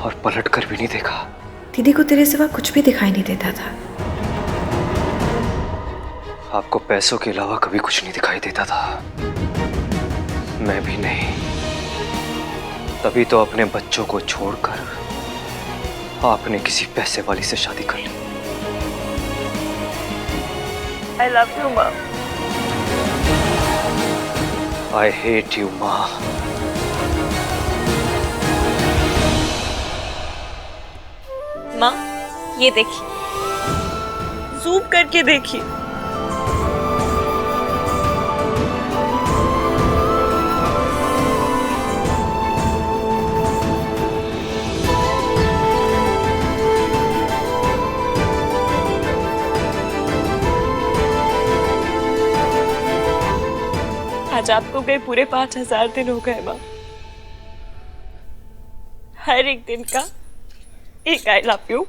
और पलट कर भी नहीं देखा। दीदी को तेरे सिवा कुछ भी दिखाई नहीं देता था। आपको पैसों के अलावा कभी कुछ नहीं दिखाई देता था। मैं भी नहीं, तभी तो अपने बच्चों को छोड़कर आपने किसी पैसे वाली से शादी कर ली। I love you, माँ। I hate you, माँ। माँ, ये देखिए, जूम करके देखिए। आज आपको गए पूरे 5000 दिन हो गए माँ। हर एक दिन का एक I love you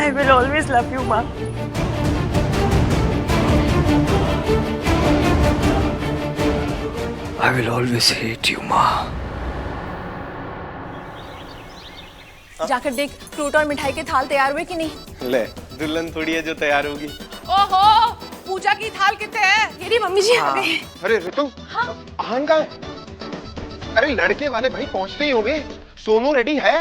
I will always love you, माँ. I will always hate you, माँ. जाकर देख फ्रूट और मिठाई के थाल तैयार हुए कि नहीं. ले, दुल्हन थोड़ी है जो तैयार होगी. ओहो, पूजा की थाल कितने हैं? ये रही मम्मी जी आ गए. अरे ऋतु, आहान कहाँ है? अरे लड़के वाले भाई पहुंचते ही होंगे. सोनू रेडी है?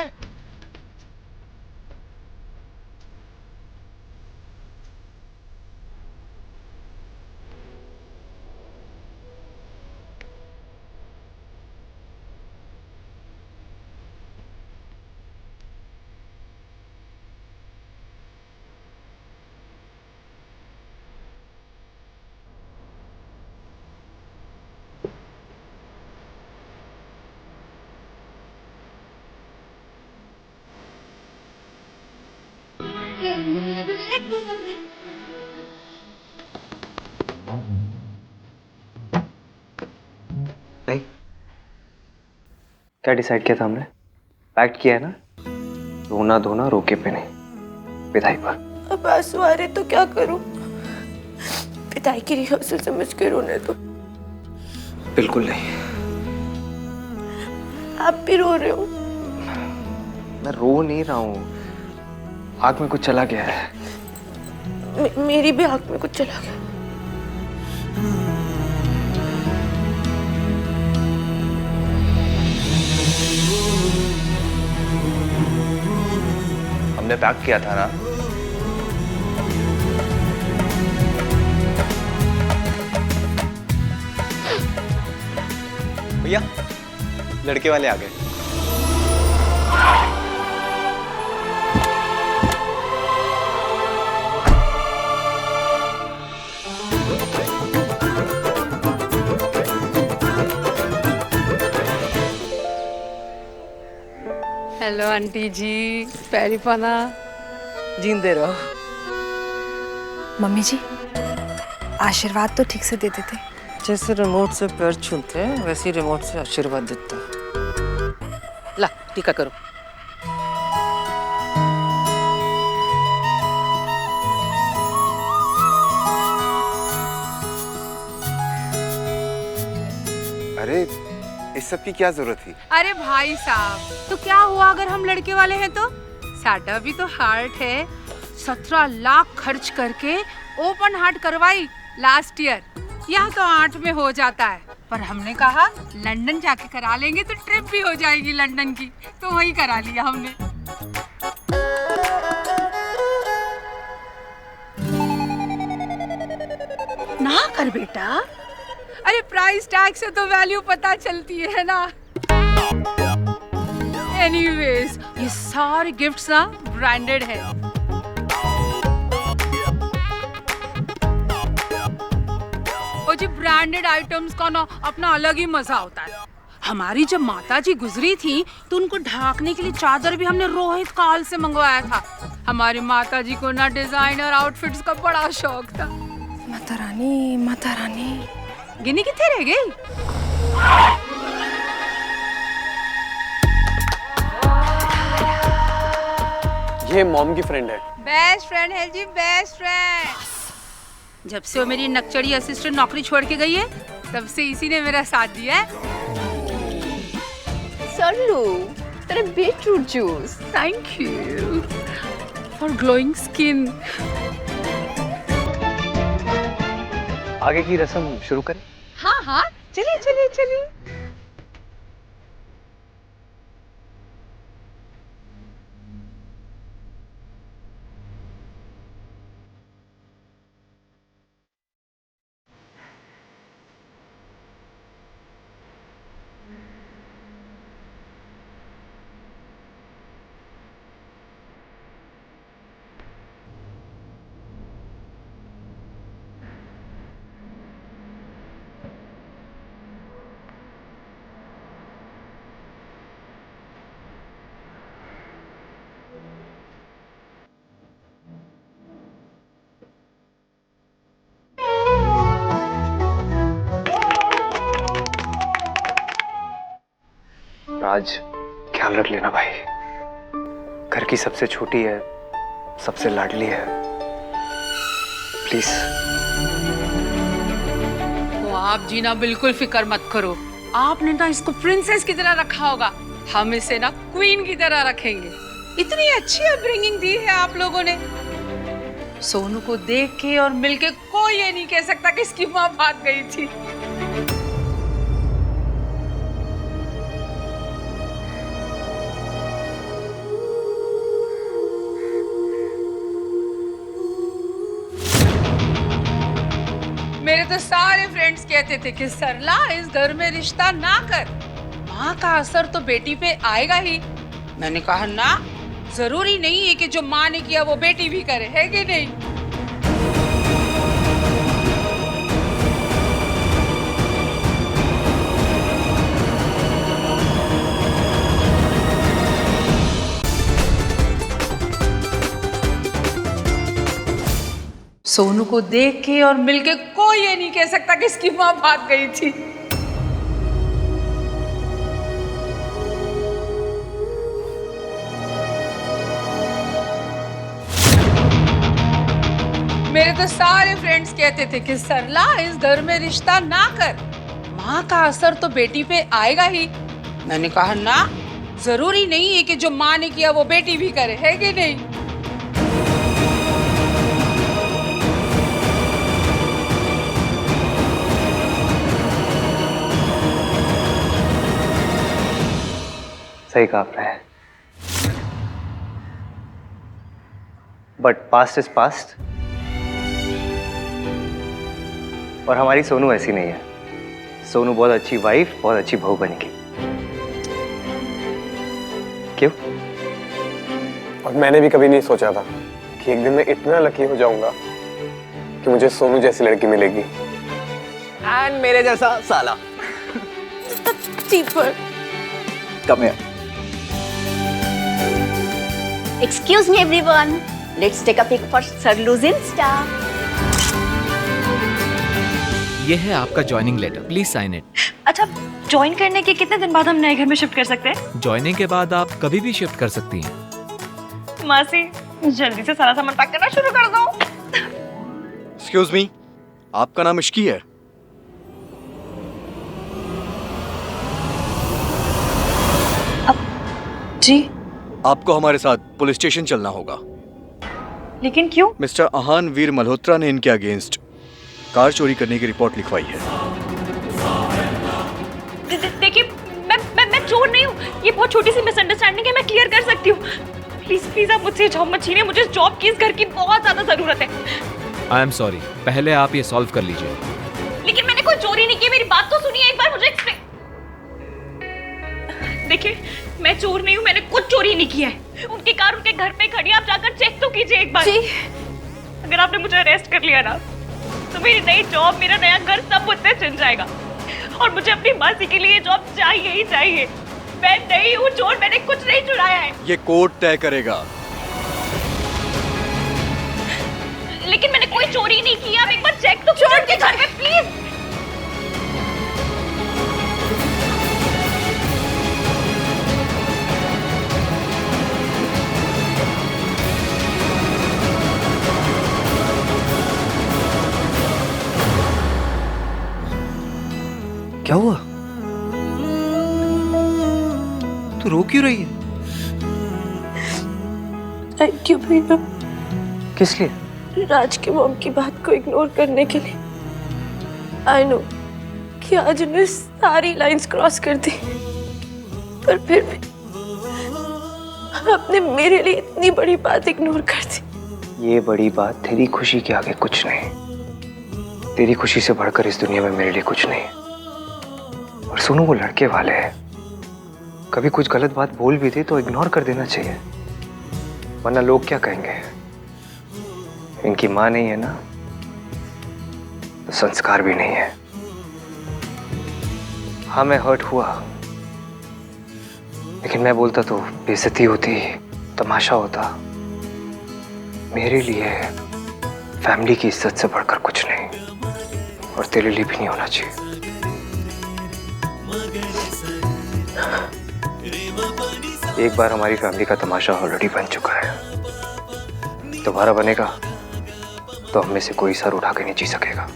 नहीं, क्या डिसाइड किया था हमने? पैक्ट किया है ना, रोना धोना रोके पे नहीं, विदाई पर. अब आंसू आ रहे तो क्या करूं? विदाई की रिहर्सल समझ के रोने दो. बिल्कुल नहीं. आप भी रो रहे हो? मैं रो नहीं रहा हूँ, आँख में कुछ चला गया है. मेरी भी आँख में कुछ चला गया. हमने पैक किया था ना. भैया, लड़के वाले आ गए. हेलो आंटी जी, पैरी पाना. जींदे रहो. मम्मी जी, आशीर्वाद तो ठीक से देते थे. जैसे रिमोट से पैर छूते हैं वैसे रिमोट से आशीर्वाद देता है. ला टीका करो. अरे इस सब की क्या जरूरत थी? अरे भाई साहब, तो क्या हुआ अगर हम लड़के वाले हैं तो? साडा भी तो हार्ट है. 17 लाख खर्च करके ओपन हार्ट करवाई लास्ट ईयर. यहाँ तो 8 में हो जाता है. पर हमने कहा लंदन जाके करा लेंगे तो ट्रिप भी हो जाएगी लंदन की, तो वही करा लिया हमने. ना कर बेटा. अरे प्राइस टैग से तो वैल्यू पता चलती है ना. एनीवेज, ये सारे गिफ्ट्स ना ब्रांडेड है. और जी ब्रांडेड आइटम्स का ना अपना अलग ही मजा होता है. हमारी जब माता जी गुजरी थी तो उनको ढाकने के लिए चादर भी हमने रोहित काल से मंगवाया था. हमारी माता जी को ना डिजाइनर आउटफिट्स का बड़ा शौक था. माता रानी, माता रानी. गिनी कितने रह गई? ये मॉम की फ्रेंड है. बेस्ट फ्रेंड है जी, बेस्ट फ्रेंड. जब से वो मेरी नकचड़ी असिस्टेंट नौकरी छोड़ के गई है तब से इसी ने मेरा साथ दिया है. सरलू, तेरे beetroot juice. Thank you for glowing skin. आगे की रस्म शुरू करें? हाँ हाँ, चलिए चलिए चलिए. राज, ख्याल रख लेना भाई. घर की सबसे छोटी है, सबसे लाडली है। प्लीज। तो आप जी ना बिल्कुल फिक्र मत करो, आपने ना इसको प्रिंसेस की तरह रखा होगा, हम इसे ना क्वीन की तरह रखेंगे। इतनी अच्छी अपब्रिंगिंग दी है आप लोगों ने। सोनू को देख के और मिलके कोई ये नहीं कह सकता कि इसकी माँ भाग गई थी। मेरे तो सारे फ्रेंड्स कहते थे कि सरला इस घर में रिश्ता ना कर, माँ का असर तो बेटी पे आएगा ही। मैंने कहा ना, जरूरी नहीं है कि जो माँ ने किया वो बेटी भी करे, है कि नहीं? सोनू को देख के और मिलके कोई ये नहीं कह सकता कि इसकी माँ भाग गई थी। मेरे तो सारे फ्रेंड्स कहते थे कि सरला इस घर में रिश्ता ना कर, माँ का असर तो बेटी पे आएगा ही। मैंने कहा ना, जरूरी नहीं है कि जो माँ ने किया वो बेटी भी करे, है कि नहीं? सही कहा आपने, बट पास्ट इज पास्ट। और हमारी सोनू ऐसी नहीं है। सोनू बहुत अच्छी वाइफ, बहुत अच्छी बहू बनेगी। क्यों? और मैंने भी कभी नहीं सोचा था कि एक दिन मैं इतना लकी हो जाऊंगा कि मुझे सोनू जैसी लड़की मिलेगी, एंड मेरे जैसा साला। चीपर। कम है। Excuse me everyone, let's take a pic for Sarlu's Insta. ये है आपका joining letter, please sign it. अच्छा, ज्वाइन करने के कितने दिन बाद हम नए घर में शिफ्ट कर सकते हैं? ज्वाइनिंग के बाद आप कभी भी शिफ्ट कर सकती हैं। मासी, जल्दी से सारा सामान पैक करना शुरू कर दो। एक्सक्यूज मी, आपका नाम इश्की है? जी। आपको हमारे साथ पुलिस स्टेशन चलना होगा। लेकिन क्यों? मिस्टर आहान वीर मल्होत्रा ने इनके अगेंस्ट कार चोरी करने की रिपोर्ट लिखवाई है। देखिए, मैं चोर नहीं हूँ, ये बहुत छोटी सी मिसअंडरस्टैंडिंग है, मैं क्लियर कर सकती हूँ। प्लीज प्लीज आप मुझसे जॉब मत छीनिए, मुझे जॉब की इस घर की बहुत ज्यादा जरूरत है। आई एम सॉरी, पहले आप ये सॉल्व कर लीजिए। लेकिन मैंने कोई चोरी नहीं की, मेरी बात तो सुनिए एक बार, मुझे देखिए, मैं चोर नहीं हूँ, मैंने कुछ चोरी नहीं किया है। उनकी कार उनके घर पे खड़ी, आप जाकर चेक तो कीजिए एक बार। जी। अगर आपने मुझे अरेस्ट कर लिया ना, तो मेरी नई जॉब, मेरा नया घर सब मुझसे छिन जाएगा। और मुझे अपनी मासी के लिए जॉब चाहिए ही चाहिए। मैं नहीं हूँ चोर, मैंने कुछ नहीं चुराया है। ये कोर्ट तय करेगा। लेकिन मैंने कोई चोरी नहीं की, आप एक बार चेक तो कीजिए उनके घर में प्लीज। क्या हुआ? तू रो क्यों रही है? थैंक यू भैया। किस लिए? राज की मॉम की बात को इग्नोर करने के लिए। आई नो कि आज उन्हें सारी लाइंस क्रॉस कर दी, पर फिर भी आपने मेरे लिए इतनी बड़ी बात इग्नोर कर दी। ये बड़ी बात तेरी खुशी के आगे कुछ नहीं। तेरी खुशी से बढ़कर इस दुनिया में मेरे लिए कुछ नहीं। और सुनो, वो लड़के वाले हैं, कभी कुछ गलत बात बोल भी दे तो इग्नोर कर देना चाहिए, वरना लोग क्या कहेंगे। इनकी माँ नहीं है ना, तो संस्कार भी नहीं है। हाँ, मैं हर्ट हुआ, लेकिन मैं बोलता तो बेइज्जती होती, तमाशा होता। मेरे लिए फैमिली की इज्जत से बढ़कर कुछ नहीं, और तेरे लिए भी नहीं होना चाहिए। एक बार हमारी फैमिली का तमाशा ऑलरेडी बन चुका है, दोबारा बनेगा तो हम में से कोई सर उठा के नहीं जी सकेगा।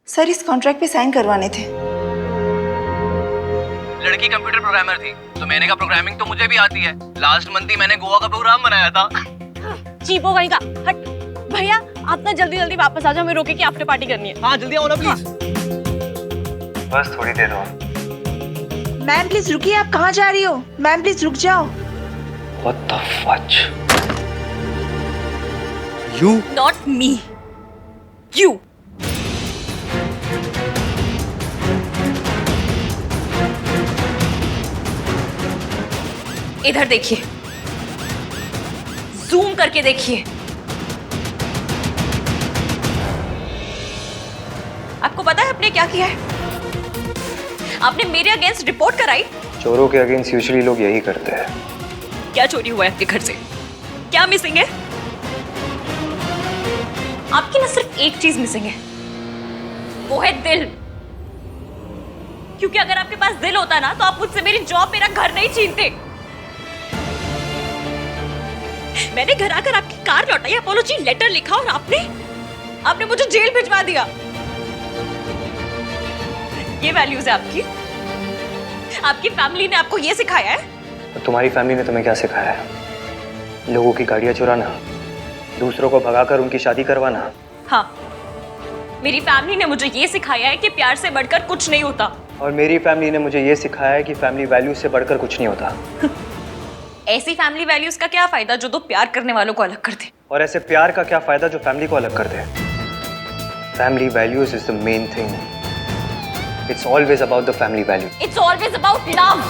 सर इस कॉन्ट्रैक्ट पे साइन करवाने थे। लड़की कंप्यूटर प्रोग्रामर थी तो मैंने कहा प्रोग्रामिंग तो मुझे भी आती है। लास्ट मंथ ही मैंने गोवा का प्रोग्राम बनाया था। चीपो वहीं का हट। भैया आप ना जल्दी जल्दी वापस आ जाओ, हमें रोके की आफ्टर पार्टी करनी है। हाँ जल्दी आओ ना प्लीज। बस थोड़ी देर और। मैम प्लीज रुकिए, आप कहाँ जा रही हो? मैम प्लीज रुक जाओ। What the fudge? You? Not me. You. इधर देखिए, जूम करके देखिए। आपको पता है आपने क्या किया है? आपने मेरे अगेंस्ट रिपोर्ट कराई। चोरों के अगेंस्ट यूजुअली लोग यही करते हैं। क्या चोरी हुआ है आपके घर से? क्या मिसिंग है? आपकी ना सिर्फ एक चीज मिसिंग है, वो है दिल। क्योंकि अगर आपके पास दिल होता ना तो आप मुझसे मेरी जॉब, मेरा घर नहीं छीनते। मैंने घर आकर आपकी कार लौटाई, अपॉलॉजी लेटर लिखा और आपने मुझे जेल भिजवा दिया। ये वैल्यूज है आपकी? आपकी फैमिली ने आपको ये सिखाया है? तो तुम्हारी फैमिली ने तुम्हें क्या सिखाया है? लोगों की गाड़ियां चुराना, दूसरों को भगाकर उनकी शादी करवाना। हाँ, मेरी फैमिली ने मुझे ये सिखाया है कि प्यार से बढ़कर कुछ नहीं होता। और मेरी फैमिली ने मुझे ये सिखाया है कि फैमिली वैल्यूज से बढ़कर कुछ नहीं होता। ऐसी फैमिली वैल्यूज का क्या फायदा जो दो प्यार करने वालों को अलग कर दे? और ऐसे प्यार का क्या फायदा जो फैमिली को अलग कर दे? Family values is the main thing. It's always about the family value. It's always about love.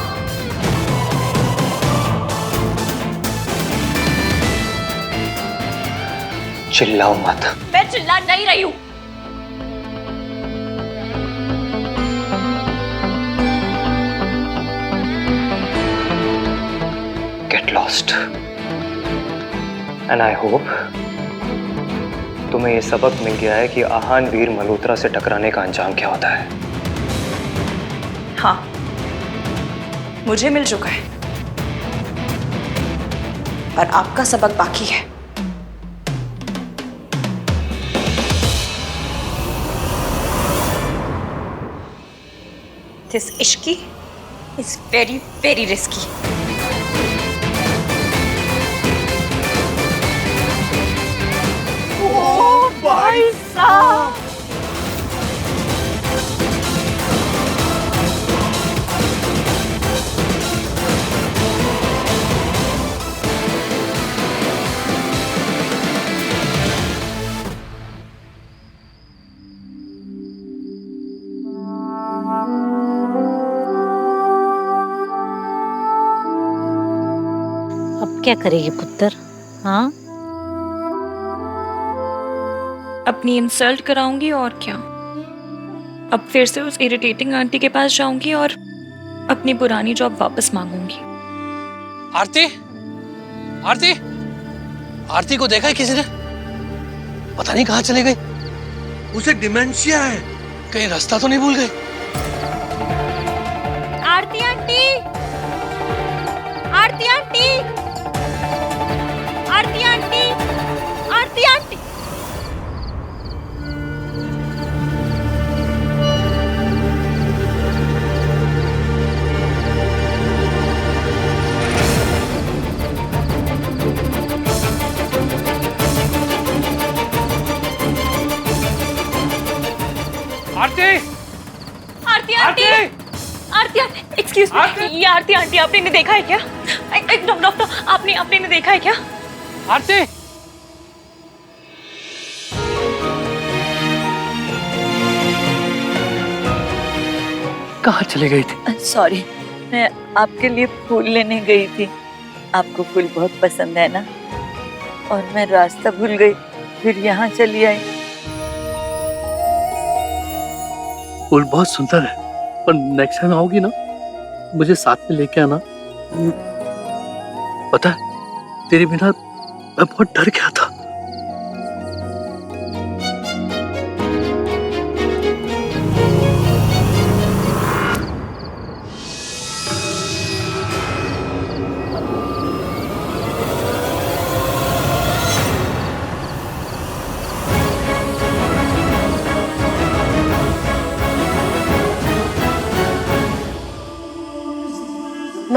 चिल्लाओ मत। मैं चिल्ला नहीं रही हूं। Get lost. And I hope तुम्हें ये सबक मिल गया है कि आहान वीर मल्होत्रा से टकराने का अंजाम क्या होता है। हाँ, मुझे मिल चुका है, पर आपका सबक बाकी है। This ishki is very, very risky. ओ भाई साहब, अब क्या करेगी पुत्र? हाँ, अपनी इंसल्ट कराऊंगी और क्या। अब फिर से उस इरिटेटिंग आंटी के पास जाऊंगी और अपनी पुरानी जॉब वापस मांगूंगी। आरती, आरती, आरती को देखा है किसी ने? पता नहीं कहाँ चली गई। उसे डिमेंशिया है, कहीं रास्ता तो नहीं भूल गई। आरती आंटी, आरती आंटी, आरती आंटी, आरती आंटी। आरती, आरती आंटी, आरती आंटी, एक्सक्यूज मी, ये आरती आंटी आपने इन्हें देखा है क्या? डॉक्टर, आपने इन्हें देखा है क्या? आरती, कहाँ चली गई थी? सॉरी, मैं आपके लिए फूल लेने गई थी। आपको फूल बहुत पसंद है ना, और मैं रास्ता भूल गई, फिर यहाँ चली आई। फूल बहुत सुंदर है, पर नेक्स्ट टाइम आओगी ना मुझे साथ में लेके आना। पता है तेरे बिना मैं बहुत डर गया था।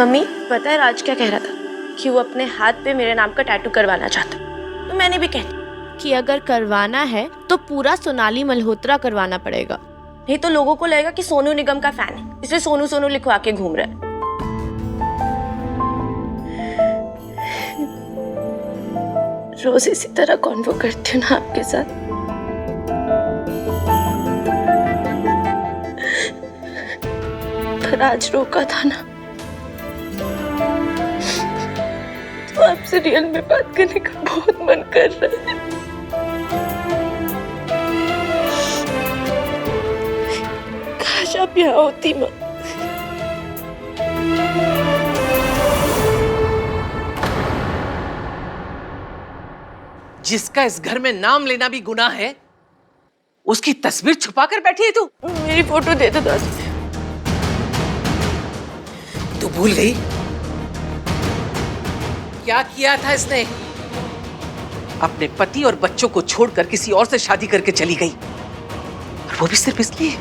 मम्मी पता है राज क्या कह रहा था कि वो अपने हाथ पे मेरे नाम का टैटू करवाना चाहता, तो मैंने भी कह दिया कि अगर करवाना है तो पूरा सोनाली मल्होत्रा करवाना पड़ेगा, नहीं तो लोगों को लगेगा कि सोनू निगम का फैन है, इसलिए सोनू सोनू लिखवा के घूम रहा है। रोज इसी तरह कॉन्वो करती हूँ ना आपके साथ। पर आज रोका था ना, तो आपसे रियल में बात करने का बहुत मन कर रहा है। काश आप यहाँ होती माँ। जिसका इस घर में नाम लेना भी गुनाह है, उसकी तस्वीर छुपा कर बैठी है तू। मेरी फोटो दे दो दादी। तू भूल गई क्या किया था इसने? अपने पति और बच्चों को छोड़कर किसी और से शादी करके चली गई, और वो भी सिर्फ इसलिए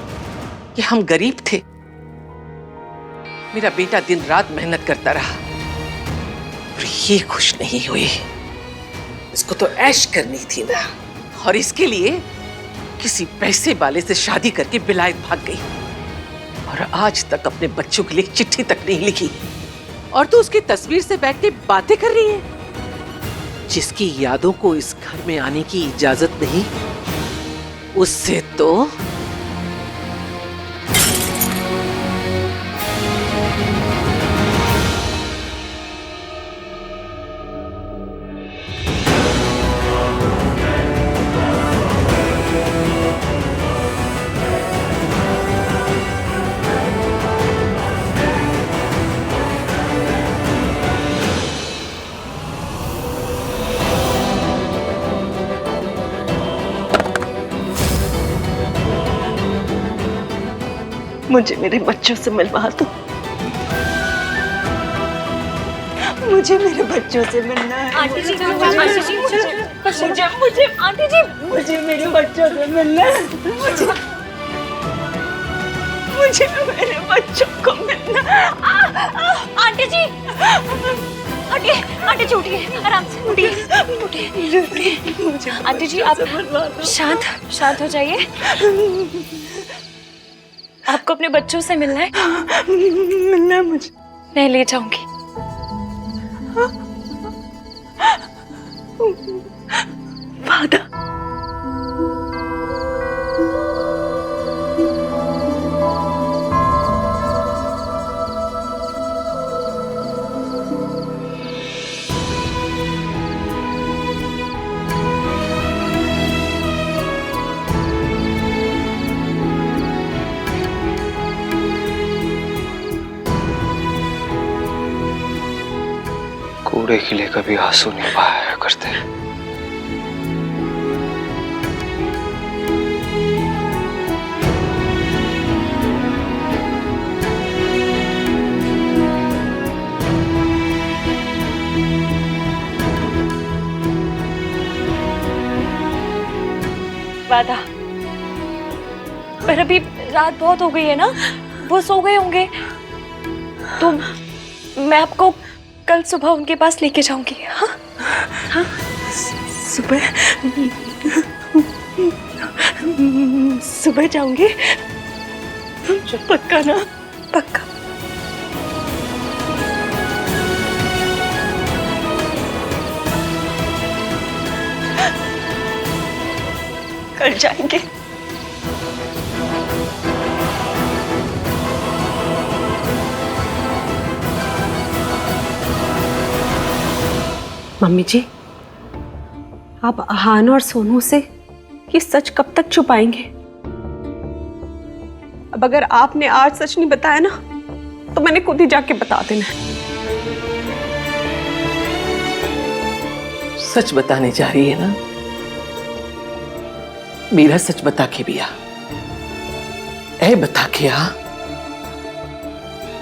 कि हम गरीब थे। मेरा बेटा दिन रात मेहनत करता रहा और ये खुश नहीं हुई। इसको तो ऐश करनी थी ना, और इसके लिए किसी पैसे वाले से शादी करके बिलायत भाग गई, और आज तक अपने बच्चों के लिए चिट्ठी तक नहीं लिखी। और तू उसकी तस्वीर से बैठ के बातें कर रही है। जिसकी यादों को इस घर में आने की इजाजत नहीं, उससे तो मुझे मेरे बच्चों से मिलवा दो। मुझे मेरे बच्चों से मिलना है। आंटी जी, मुझे आंटी जी, मुझे आंटी जी, मुझे मेरे बच्चों से मिलना है। मुझे मेरे बच्चों को मिलना है। आंटी जी, आंटी जी उठिए, आराम से उठिए। आंटी जी आप शांत हो जाइए। आपको अपने बच्चों से मिलना है? मिलना है मुझे। मैं ले जाऊंगी। वादा। कूड़े के लिए कभी आंसू नहीं बहाया करते। वादा, पर अभी रात बहुत हो गई है ना, वो सो गए होंगे, तो मैं आपको कल सुबह उनके पास लेके जाऊंगी। हाँ हाँ, सुबह जाऊंगी, पक्का ना? पक्का। कल जाएंगे। मम्मी जी, आप अहान और सोनू से ये सच कब तक छुपाएंगे? अब अगर आपने आज सच नहीं बताया ना, तो मैंने खुद ही जाके बता देना। सच बताने जा रही है ना? मीरा सच बता के भी आ, ऐ बता के आ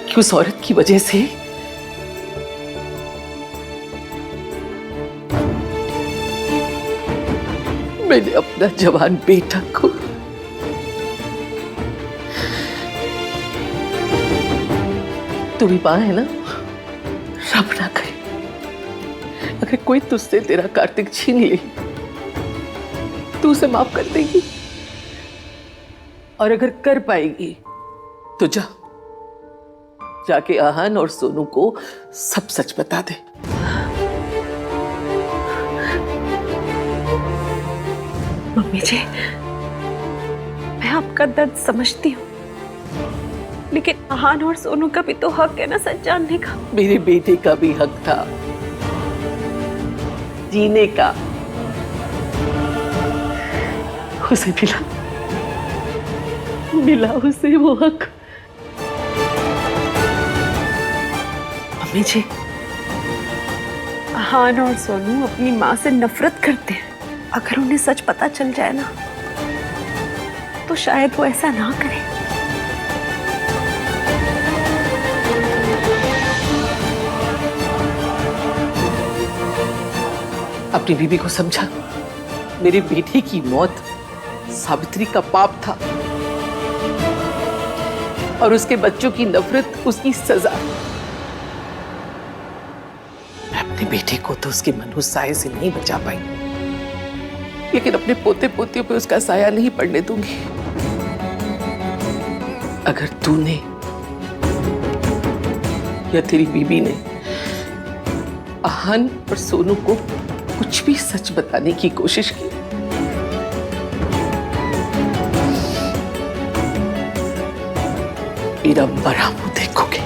कि उस औरत की वजह से मैंने अपना जवान बेटा को तू भी मां है ना? अब ना करे। अगर कोई तुझसे तेरा कार्तिक छीन ले तू उसे माफ कर देगी, और अगर कर पाएगी तो जाके आहान और सोनू को सब सच बता दे। मम्मी जी, मैं आपका दर्द समझती हूँ, लेकिन आहान और सोनू का भी तो हक है ना सच जानने का। मेरे बेटे का भी हक था जीने का, उसे मिला उसे वो हक। मम्मी जी, आहान और सोनू अपनी माँ से नफरत करते हैं। अगर उन्हें सच पता चल जाए ना तो शायद वो ऐसा ना करे। अपनी बीबी को समझा, मेरे बेटे की मौत सावित्री का पाप था और उसके बच्चों की नफरत उसकी सजा। मैं अपने बेटे को तो उसके मनुष्य से नहीं बचा पाई, लेकिन अपने पोते पोतियों पे उसका साया नहीं पड़ने दूंगी। अगर तूने या तेरी बीबी ने आहान और सोनू को कुछ भी सच बताने की कोशिश की, मेरा बड़ा मुंह देखोगे।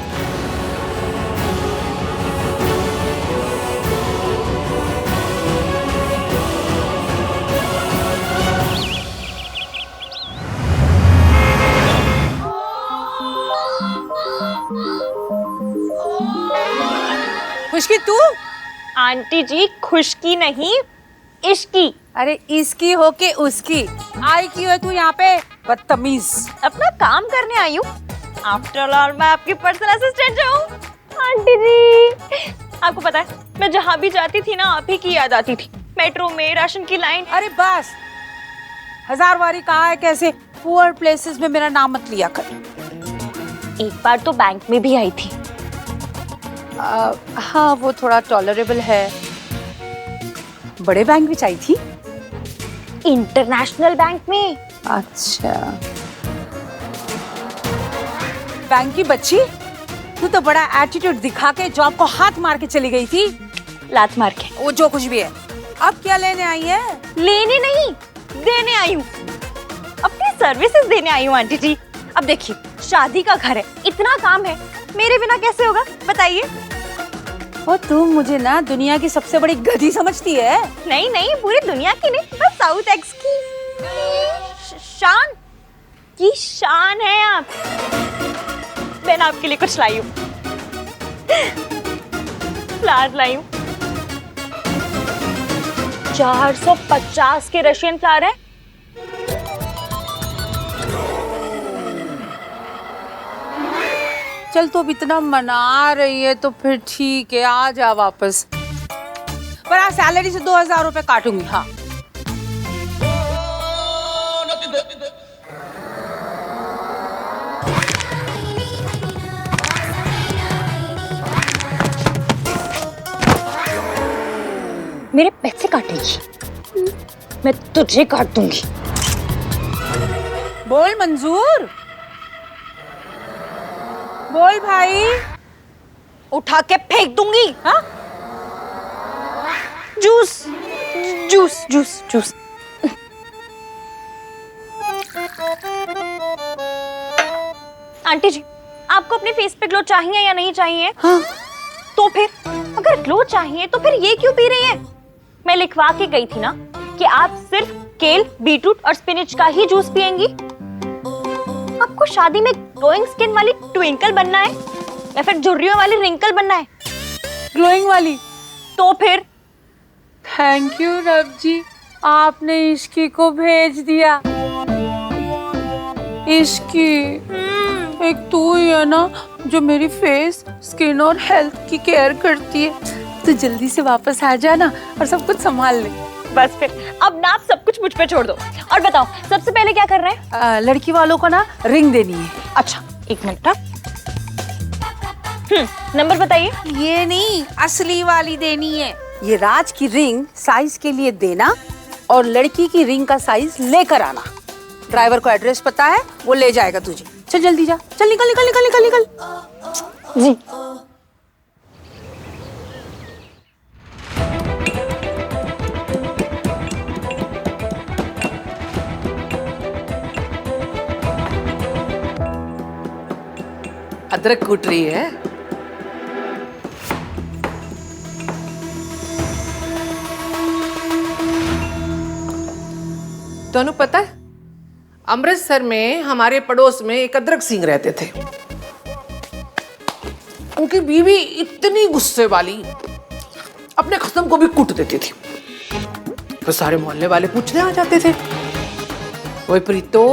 खुशकी तू? आंटी जी खुशकी नहीं, इश्की। अरे इसकी हो के उसकी आई क्यों है तू यहाँ पे, बदतमीज। अपना काम करने आई हूँ। आफ्टर ऑल मैं आपकी पर्सनल असिस्टेंट हूँ। आंटी जी, आपको पता है मैं जहाँ भी जाती थी ना आप ही की याद आती थी। मेट्रो में, राशन की लाइन। अरे बस, 1000 बारी कहा है कैसे पुअर प्लेसेस में मेरा नाम मत लिया कर। एक बार तो बैंक में भी आई थी। हाँ वो थोड़ा टॉलरेबल है। बड़े बैंक में आई थी? इंटरनेशनल बैंक में। अच्छा, बैंक की बच्ची, तू तो बड़ा एटीट्यूड दिखा के जॉब को हाथ मार के चली गई थी। लात मार के। वो जो कुछ भी है। अब क्या लेने आई है? लेने नहीं, देने आई हूँ। अपनी सर्विसेज देने आई हूँ आंटी जी। अब देखिए, शादी का घर है, इतना काम है, मेरे बिना कैसे होगा बताइए। और तू मुझे ना दुनिया की सबसे बड़ी गधी समझती है? नहीं नहीं, पूरी दुनिया की नहीं, बस साउथ एक्स की शान है आप। मैं आपके लिए कुछ लाई हूँ, फ्लावर लाई हूँ। 450 के रशियन फ्लावर है। चल तो अब इतना मना रही है तो फिर ठीक है, आ जा वापस। पर आज सैलरी से 2000 रुपए काटूंगी। हाँ मेरे पैसे काटेगी, मैं तुझे काट दूंगी। बोल मंजूर, बोल भाई। उठा के फेंक दूंगी। हाँ? Juice juice juice juice. Aunty ji, आपको अपने फेस पे ग्लो चाहिए या नहीं चाहिए? हाँ। तो फिर अगर ग्लो चाहिए तो फिर ये क्यों पी रही है? मैं लिखवा के गई थी ना कि आप सिर्फ केल, बीटरूट और स्पिनच का ही जूस पिएंगी। आपको शादी में ग्लोइंग स्किन वाली ट्विंकल बनना है या फिर झुर्रियों वाली रिंकल बनना है? ग्लोइंग वाली। तो फिर थैंक यू रब जी, आपने इश्की को भेज दिया। इश्की, एक तू ही है ना जो मेरी फेस, स्किन और हेल्थ की केयर करती है। तो जल्दी से वापस आ जाना और सब कुछ संभाल ले। बस फिर अब ना आप सब कुछ मुझ पे छोड़ दो और बताओ सबसे पहले क्या कर रहे हैं? लड़की वालों को ना रिंग देनी है। अच्छा, एक मिनट। नंबर बताइए। ये नहीं, असली वाली देनी है। ये राज की रिंग साइज के लिए देना और लड़की की रिंग का साइज लेकर आना। ड्राइवर को एड्रेस पता है, वो ले जाएगा तुझे। चल जल्दी जा, चल निकल निकल निकल निकल निकल। जी। अदरक कूट रही है। दोनों पता है, अमृतसर में हमारे पड़ोस में एक अदरक सिंह रहते थे। उनकी बीवी इतनी गुस्से वाली, अपने खसम को भी कूट देती थी। तो सारे मोहल्ले वाले पूछने आ जाते थे, ओए प्रीतो,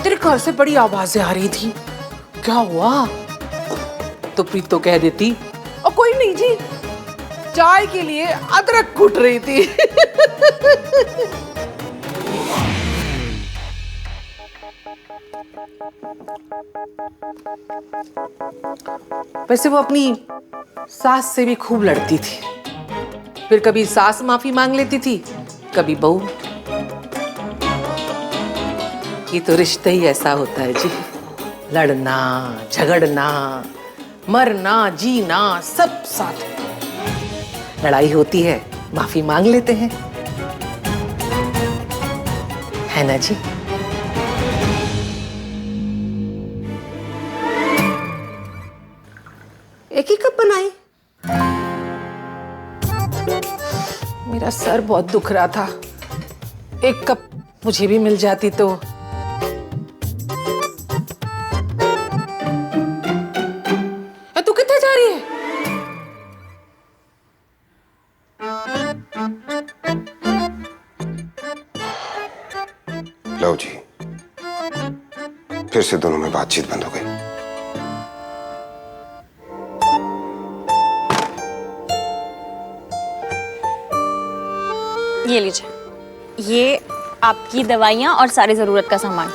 तेरे घर से बड़ी आवाजें आ रही थी, क्या हुआ? तो प्रीतो कह देती, और कोई नहीं जी, चाय के लिए अदरक कूट रही थी। वैसे वो अपनी सास से भी खूब लड़ती थी। फिर कभी सास माफी मांग लेती थी, कभी बहू। ये तो रिश्ता ही ऐसा होता है जी, लड़ना, झगड़ना, मरना, जीना, सब साथ में। लड़ाई होती है, माफी मांग लेते हैं, है ना जी? एक ही कप बनाई। मेरा सर बहुत दुख रहा था, एक कप मुझे भी मिल जाती तो। तू कितने जा रही है? लो जी, फिर से दोनों में बातचीत बंद हो गई। ये लीजिए, ये आपकी दवाइयाँ और सारी जरूरत का सामान।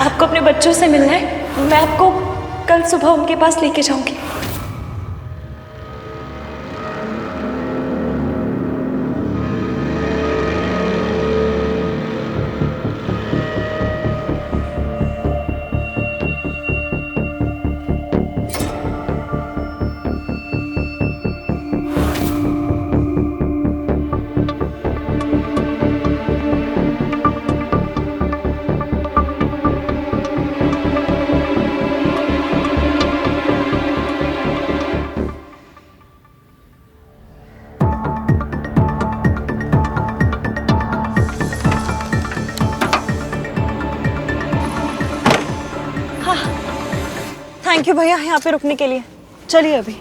आपको अपने बच्चों से मिलना है, मैं आपको कल सुबह उनके पास लेके जाऊंगी। थैंक यू भैया यहाँ पे रुकने के लिए। चलिए अभी।